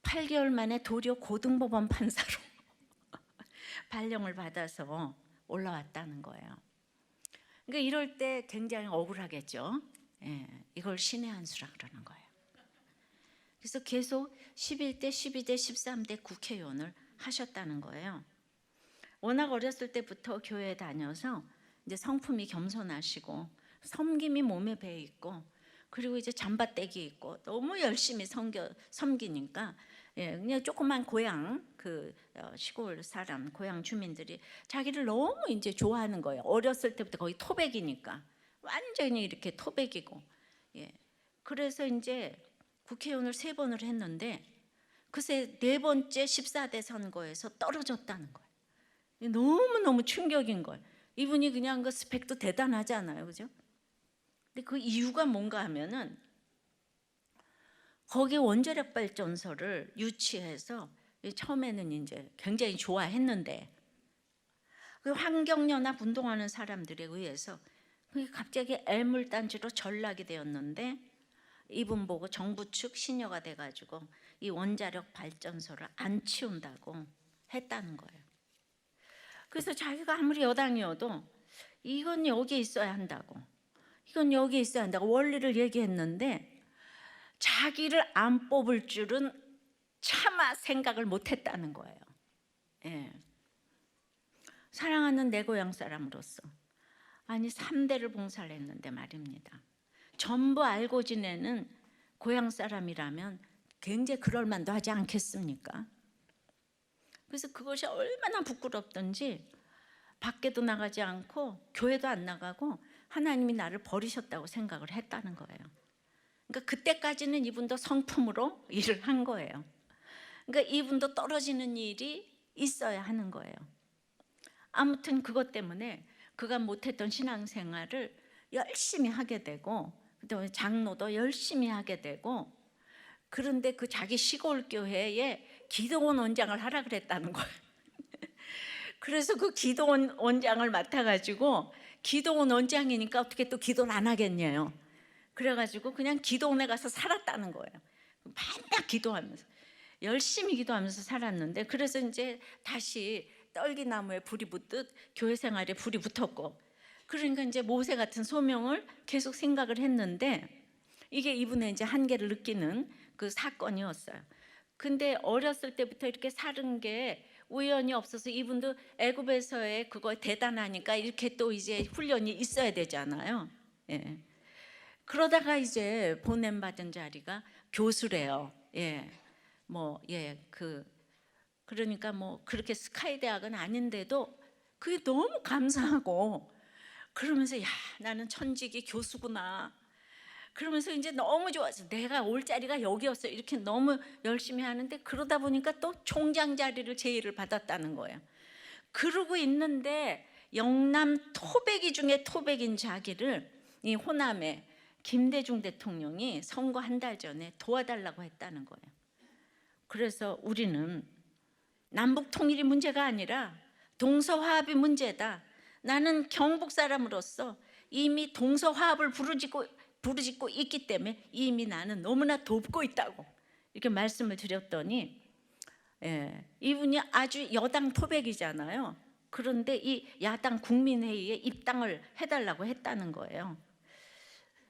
8개월 만에 도리어 고등법원 판사로 발령을 받아서 올라왔다는 거예요. 그러니까 이럴 때 굉장히 억울하겠죠. 이걸 신의 한 수라 그러는 거예요. 그래서 계속 11대, 12대, 13대 국회의원을 하셨다는 거예요. 워낙 어렸을 때부터 교회에 다녀서 이제 성품이 겸손하시고 섬김이 몸에 배어 있고, 그리고 이제 잠바떼기 있고 너무 열심히 섬기니까 그냥 조그만 고향 시골 사람 고향 주민들이 자기를 너무 이제 좋아하는 거예요. 어렸을 때부터 거의 토백이니까 완전히 이렇게 토백이고. 그래서 이제 국회의원을 3번을 했는데 그새 4번째 14대 선거에서 떨어졌다는 거예요. 너무너무 충격인 거예요. 이분이 그냥 그 스펙도 대단하잖아요, 그죠? 근데 그 이유가 뭔가 하면은 거기 원자력 발전소를 유치해서 처음에는 이제 굉장히 좋아했는데 그 환경연합 운동하는 사람들에 의해서 그게 갑자기 애물단지로 전락이 되었는데, 이분 보고 정부 측 신여가 돼가지고 이 원자력 발전소를 안 치운다고 했다는 거예요. 그래서 자기가 아무리 여당이어도 이건 여기 있어야 한다고, 이건 여기 있어야 한다고 원리를 얘기했는데 자기를 안 뽑을 줄은 차마 생각을 못했다는 거예요. 사랑하는 내 고향 사람으로서, 아니 3대를 봉사를 했는데 말입니다. 전부 알고 지내는 고향 사람이라면 굉장히 그럴만도 하지 않겠습니까? 그래서 그것이 얼마나 부끄럽던지 밖에도 나가지 않고 교회도 안 나가고 하나님이 나를 버리셨다고 생각을 했다는 거예요. 그러니까 그때까지는 이분도 성품으로 일을 한 거예요. 그러니까 이분도 떨어지는 일이 있어야 하는 거예요. 아무튼 그것 때문에 그가 못했던 신앙생활을 열심히 하게 되고, 그다음에 장로도 열심히 하게 되고, 그런데 그 자기 시골 교회에 기도원 원장을 하라 그랬다는 거예요. 그래서 그 기도원 원장을 맡아가지고, 기도원 원장이니까 어떻게 또 기도를 안 하겠냐요. 그래가지고 그냥 기도원에 가서 살았다는 거예요. 맨날 기도하면서 열심히 기도하면서 살았는데, 그래서 이제 다시 떨기나무에 불이 붙듯 교회 생활에 불이 붙었고, 그러니까 이제 모세 같은 소명을 계속 생각을 했는데, 이게 이분의 이제 한계를 느끼는 그 사건이었어요. 근데 어렸을 때부터 이렇게 살은 게 우연히 없어서 이분도 애굽에서의 그거 대단하니까 이렇게 또 이제 훈련이 있어야 되잖아요. 그러다가 이제 보냄받은 자리가 교수래요. 그러니까 뭐 그렇게 스카이 대학은 아닌데도 그게 너무 감사하고, 그러면서 야, 나는 천직이 교수구나. 그러면서 이제 너무 좋아서 내가 올 자리가 여기였어요. 이렇게 너무 열심히 하는데, 그러다 보니까 또 총장 자리를 제의를 받았다는 거예요. 그러고 있는데 영남 토백이 중에 토백인 자기를 이 호남의 김대중 대통령이 선거 한 달 전에 도와달라고 했다는 거예요. 그래서 우리는 남북 통일이 문제가 아니라 동서화합이 문제다. 나는 경북 사람으로서 이미 동서화합을 부르짖고 있기 때문에 이미 나는 너무나 돕고 있다고 이렇게 말씀을 드렸더니, 이분이 아주 여당 토백이잖아요. 그런데 이 야당 국민회의에 입당을 해달라고 했다는 거예요.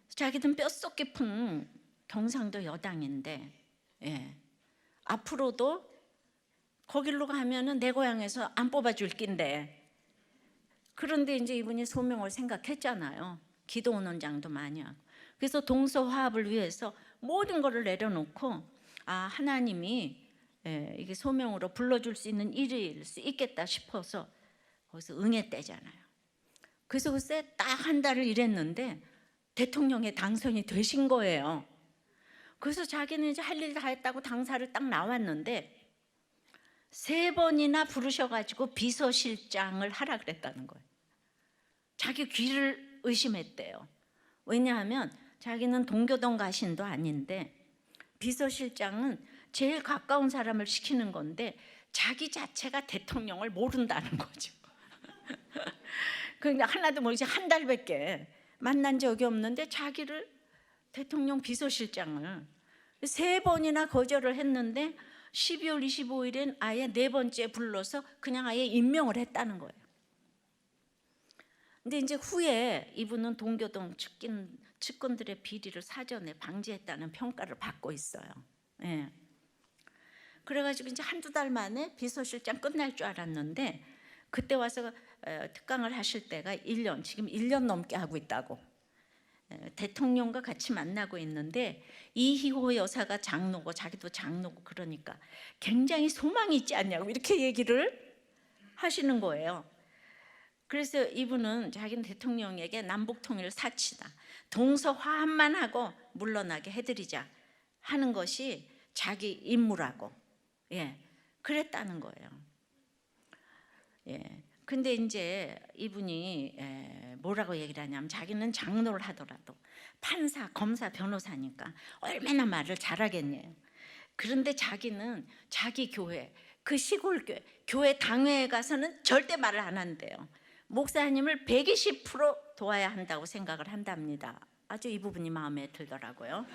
자기는 뼛속 깊은 경상도 여당인데, 앞으로도 거길로 가면은 내 고향에서 안 뽑아줄 낀데, 그런데 이제 이분이 소명을 생각했잖아요. 기도원 원장도 많이 하고. 그래서 동서화합을 위해서 모든 것을 내려놓고, 하나님이 이게 소명으로 불러줄 수 있는 일일 수 있겠다 싶어서 거기서 응했대잖아요. 그래서 글쎄 딱 한 달을 일했는데 대통령에 당선이 되신 거예요. 그래서 자기는 이제 할 일 다 했다고 당사를 딱 나왔는데 3번이나 부르셔가지고 비서실장을 하라 그랬다는 거예요. 자기 귀를 의심했대요. 왜냐하면 자기는 동교동 가신도 아닌데 비서실장은 제일 가까운 사람을 시키는 건데 자기 자체가 대통령을 모른다는 거죠. 그러니까 하나도 모르지, 한 달밖에 만난 적이 없는데 자기를 대통령 비서실장을 3번이나 거절을 했는데 12월 25일엔 아예 4번째 불러서 그냥 아예 임명을 했다는 거예요. 근데 이제 후에 이분은 동교동 측근들의 비리를 사전에 방지했다는 평가를 받고 있어요. 그래가지고 이제 한두 달 만에 비서실장 끝날 줄 알았는데 그때 와서 특강을 하실 때가 1년, 지금 1년 넘게 하고 있다고. 대통령과 같이 만나고 있는데 이희호 여사가 장로고 자기도 장로고 그러니까 굉장히 소망이 있지 않냐고 이렇게 얘기를 하시는 거예요. 그래서 이분은 자기는 대통령에게 남북통일 사치다, 동서화합만 하고 물러나게 해드리자 하는 것이 자기 임무라고 그랬다는 거예요. 근데 이제 이분이 뭐라고 얘기를 하냐면 자기는 장로를 하더라도 판사, 검사, 변호사니까 얼마나 말을 잘하겠냐요. 그런데 자기는 자기 교회, 그 시골 교회 당회에 가서는 절대 말을 안 한대요. 목사님을 120% 도와야 한다고 생각을 한답니다. 아주 이 부분이 마음에 들더라고요.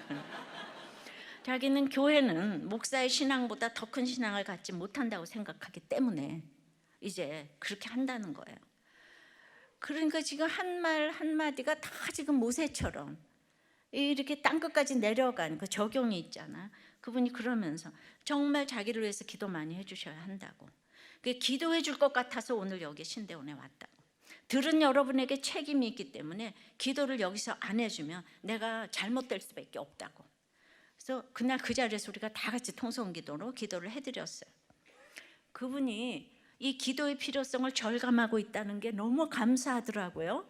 자기는 교회는 목사의 신앙보다 더 큰 신앙을 갖지 못한다고 생각하기 때문에 이제 그렇게 한다는 거예요. 그러니까 지금 한 말 한마디가 다 지금 모세처럼 이렇게 땅끝까지 내려간 그 적용이 있잖아. 그분이 그러면서 정말 자기를 위해서 기도 많이 해주셔야 한다고. 기도해 줄 것 같아서 오늘 여기 신대원에 왔다고. 들은 여러분에게 책임이 있기 때문에 기도를 여기서 안 해주면 내가 잘못될 수밖에 없다고. 그래서 그날 그 자리에서 우리가 다 같이 통성기도로 기도를 해드렸어요. 그분이 이 기도의 필요성을 절감하고 있다는 게 너무 감사하더라고요.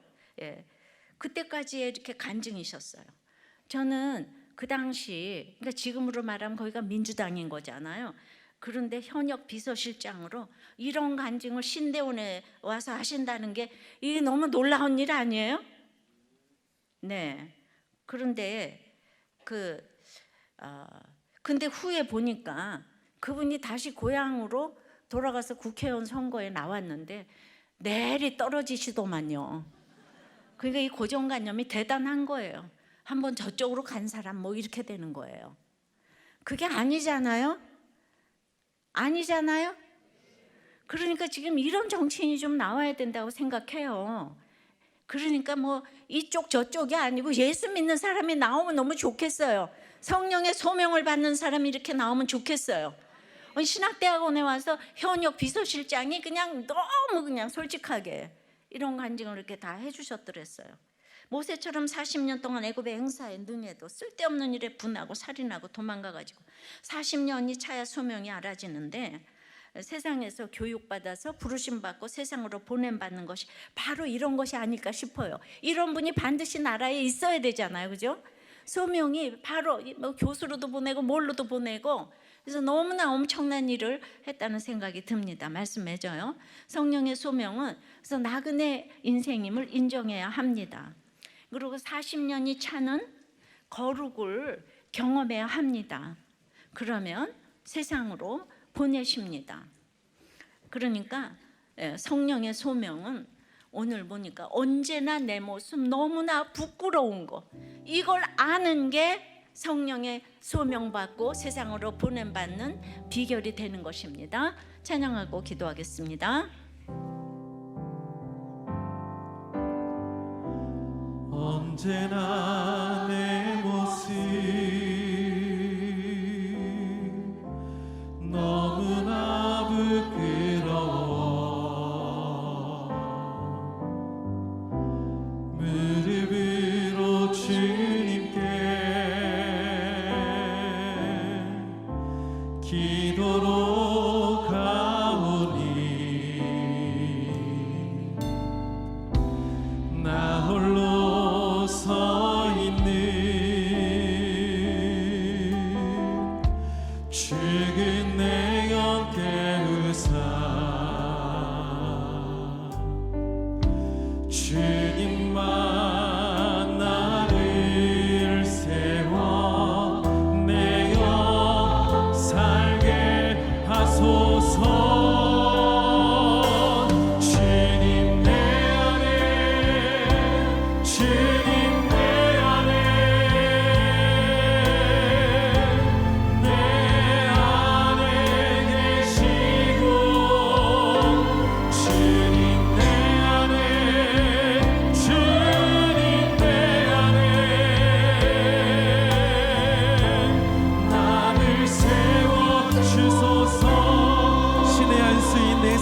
그때까지 이렇게 간증이셨어요. 저는 그 당시, 그러니까 지금으로 말하면 거기가 민주당인 거잖아요. 그런데 현역 비서실장으로 이런 간증을 신대원에 와서 하신다는 게 이게 너무 놀라운 일 아니에요? 네. 그런데 근데 후에 보니까 그분이 다시 고향으로 돌아가서 국회의원 선거에 나왔는데 내리 떨어지시더만요. 그러니까 이 고정관념이 대단한 거예요. 한번 저쪽으로 간 사람 뭐 이렇게 되는 거예요. 그게 아니잖아요. 아니잖아요. 그러니까 지금 이런 정치인이 좀 나와야 된다고 생각해요. 그러니까 뭐 이쪽 저쪽이 아니고 예수 믿는 사람이 나오면 너무 좋겠어요. 성령의 소명을 받는 사람이 이렇게 나오면 좋겠어요. 신학대학원에 와서 현역 비서실장이 그냥 너무 그냥 솔직하게 이런 간증을 이렇게 다 해주셨더랬어요. 모세처럼 40년 동안 애굽의 행사에 능해도 쓸데없는 일에 분하고 살인하고 도망가가지고 40년이 차야 소명이 알아지는데 세상에서 교육받아서 부르심받고 세상으로 보냄받는 것이 바로 이런 것이 아닐까 싶어요. 이런 분이 반드시 나라에 있어야 되잖아요. 그죠? 소명이 바로 뭐 교수로도 보내고 뭘로도 보내고 그래서 너무나 엄청난 일을 했다는 생각이 듭니다. 말씀해줘요. 성령의 소명은 그래서 나그네 인생임을 인정해야 합니다. 그리고 40년이 차는 거룩을 경험해야 합니다. 그러면 세상으로 보내십니다. 그러니까 성령의 소명은 오늘 보니까 언제나 내 모습 너무나 부끄러운 거, 이걸 아는 게 성령의 소명받고 세상으로 보냄받는 비결이 되는 것입니다. 찬양하고 기도하겠습니다. 언제나 내 모습 너무나 부끄러워 무릎으로 주님께 기도로 가오니 나 홀로 서 있는 죽은 내 영 깨우사 주님만 나를 세워 내 영 살게 하소서.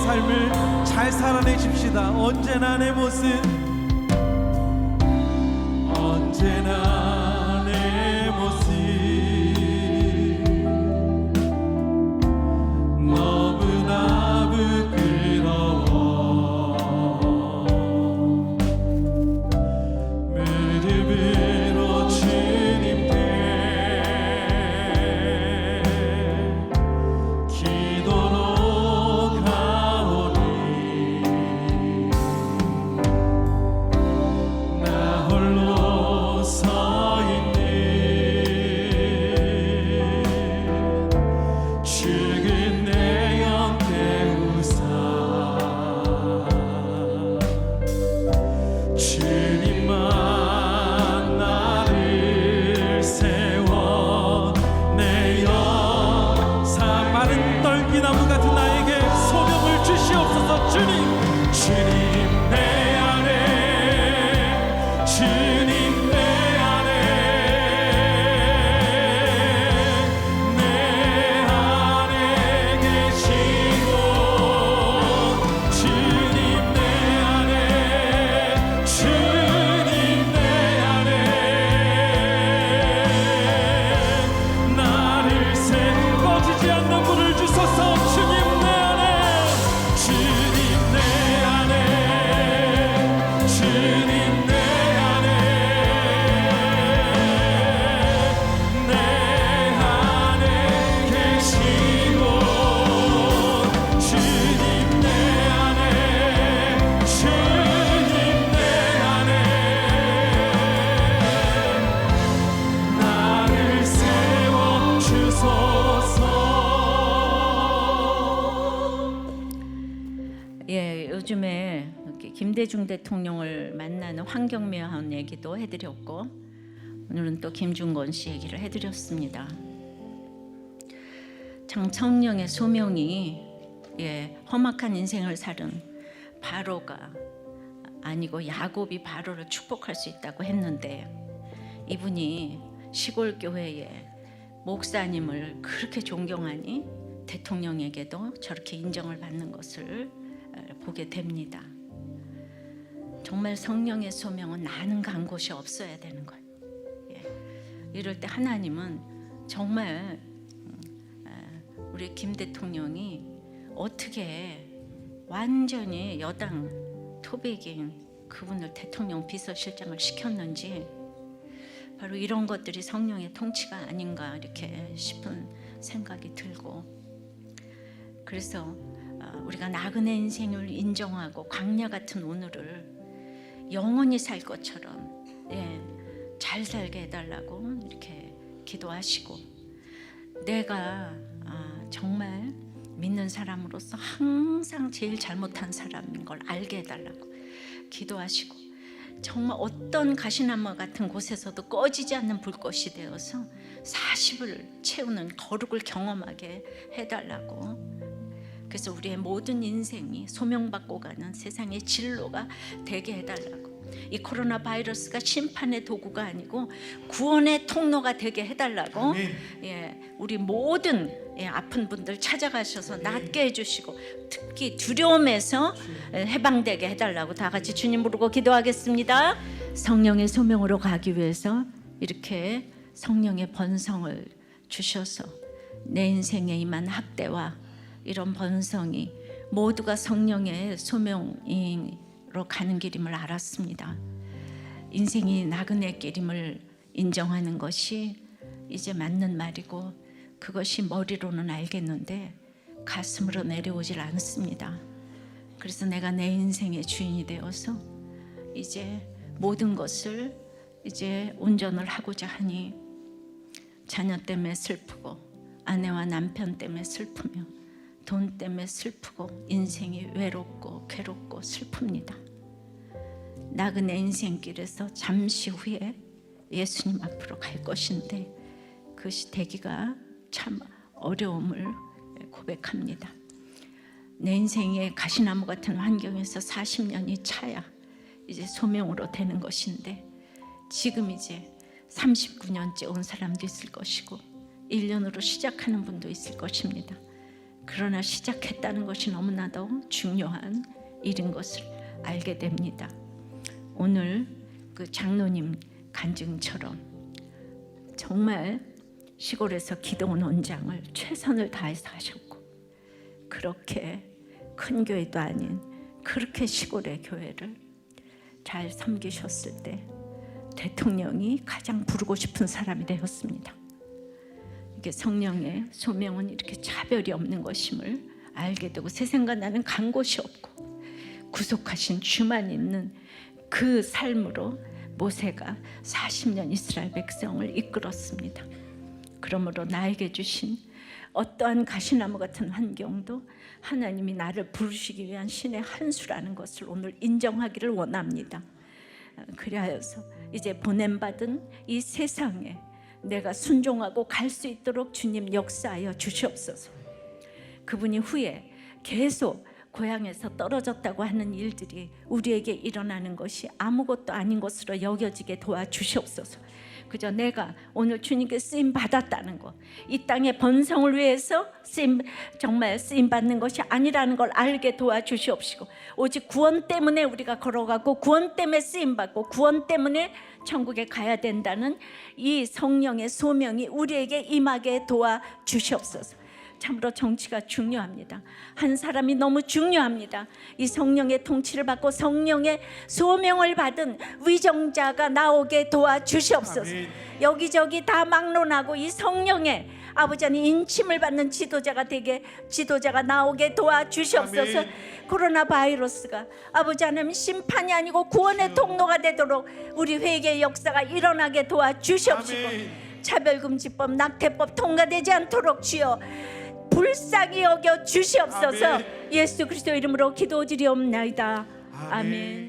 삶을 잘 잘 살아내십시다. 언제나 내 모습, 언제나 내 모습 너무나 부끄러워. 무릎으로 주님께 기도로 가오니 나 홀로 서 있는 죽은 내 영 깨우사 주님만 나를 세워 내 영상 마른 떨기나무 같은 나에게 소명을 주시옵소서. 주님 내 안에, 주님 내 안에, 내 안에 계시고 주님 내 안에, 주님 내 안에 나를 세우고 꺼지지 않는 불을 주소서. 주님 내 안에, 주님 내 안에, 주님 내 안에, 내 안에 계시고 주님 내 안에, 주님 내 안에 나를 세워 주소서. 예, 요즘에 이렇게 김대중 대통령을 만나는 환경미화원 얘기도 해드렸고 오늘은 또 김중건 씨 얘기를 해드렸습니다. 장청령의 소명이 험악한 인생을 살은 바로가 아니고 야곱이 바로를 축복할 수 있다고 했는데 이분이 시골 교회에 목사님을 그렇게 존경하니 대통령에게도 저렇게 인정을 받는 것을 보게 됩니다. 정말 성령의 소명은 나는 간 곳이 없어야 되는 거예요. 이럴 때 하나님은 정말 우리 김 대통령이 어떻게 완전히 여당 토백인 그분을 대통령 비서실장을 시켰는지 바로 이런 것들이 성령의 통치가 아닌가 이렇게 싶은 생각이 들고, 그래서 우리가 나그네 인생을 인정하고 광야 같은 오늘을 영원히 살 것처럼 잘 살게 해달라고 이렇게 기도하시고, 내가 정말 믿는 사람으로서 항상 제일 잘못한 사람인 걸 알게 해달라고 기도하시고, 정말 어떤 가시나무 같은 곳에서도 꺼지지 않는 불꽃이 되어서 40을 채우는 거룩을 경험하게 해달라고. 그래서 우리의 모든 인생이 소명받고 가는 세상의 진로가 되게 해달라고. 이 코로나 바이러스가 심판의 도구가 아니고 구원의 통로가 되게 해달라고. 우리 모든 아픈 분들 찾아가셔서 낫게 해주시고 특히 두려움에서 해방되게 해달라고 다 같이 주님 부르고 기도하겠습니다. 성령의 소명으로 가기 위해서 이렇게 성령의 번성을 주셔서 내 인생에 임한 학대와 이런 번성이 모두가 성령의 소명으로 가는 길임을 알았습니다. 인생이 나그네 길임을 인정하는 것이 이제 맞는 말이고, 그것이 머리로는 알겠는데 가슴으로 내려오질 않습니다. 그래서 내가 내 인생의 주인이 되어서 이제 모든 것을 이제 온전을 하고자 하니 자녀 때문에 슬프고 아내와 남편 때문에 슬프며 돈 때문에 슬프고 인생이 외롭고 괴롭고 슬픕니다. 나그네 인생길에서 잠시 후에 예수님 앞으로 갈 것인데 그것이 되기가 참 어려움을 고백합니다. 내 인생의 가시나무 같은 환경에서 40년이 차야 이제 소명으로 되는 것인데, 지금 이제 39년째 온 사람도 있을 것이고 1년으로 시작하는 분도 있을 것입니다. 그러나 시작했다는 것이 너무나도 중요한 일인 것을 알게 됩니다. 오늘 그 장로님 간증처럼 정말 시골에서 기도원 원장을 최선을 다해서 하셨고, 그렇게 큰 교회도 아닌 그렇게 시골의 교회를 잘 섬기셨을 때 대통령이 가장 부르고 싶은 사람이 되었습니다. 이게 성령의 소명은 이렇게 차별이 없는 것임을 알게 되고, 세상과 나는 간 곳이 없고 구속하신 주만 있는 그 삶으로 모세가 40년 이스라엘 백성을 이끌었습니다. 그러므로 나에게 주신 어떠한 가시나무 같은 환경도 하나님이 나를 부르시기 위한 신의 한 수라는 것을 오늘 인정하기를 원합니다. 그리하여서 이제 보냄받은 이 세상에 내가 순종하고 갈 수 있도록 주님 역사하여 주시옵소서. 그분이 후에 계속 고향에서 떨어졌다고 하는 일들이 우리에게 일어나는 것이 아무것도 아닌 것으로 여겨지게 도와주시옵소서. 그저 내가 오늘 주님께 쓰임 받았다는 것, 이 땅의 번성을 위해서 정말 쓰임 받는 것이 아니라는 걸 알게 도와주시옵시고, 오직 구원 때문에 우리가 걸어가고 구원 때문에 쓰임 받고 구원 때문에 천국에 가야 된다는 이 성령의 소명이 우리에게 임하게 도와주시옵소서. 참으로 정치가 중요합니다. 한 사람이 너무 중요합니다. 이 성령의 통치를 받고 성령의 소명을 받은 위정자가 나오게 도와주시옵소서. 아멘. 여기저기 다 막론하고 이 성령의 아버지 하나님 인침을 받는 지도자가 나오게 도와주시옵소서. 아멘. 코로나 바이러스가 아버지 하나님 심판이 아니고 구원의 통로가 되도록 우리 회개의 역사가 일어나게 도와주시옵시고, 아멘. 차별금지법, 낙태법 통과되지 않도록 주여 불쌍히 여겨 주시옵소서. 아멘. 예수 그리스도 이름으로 기도드리옵나이다. 아멘. 아멘.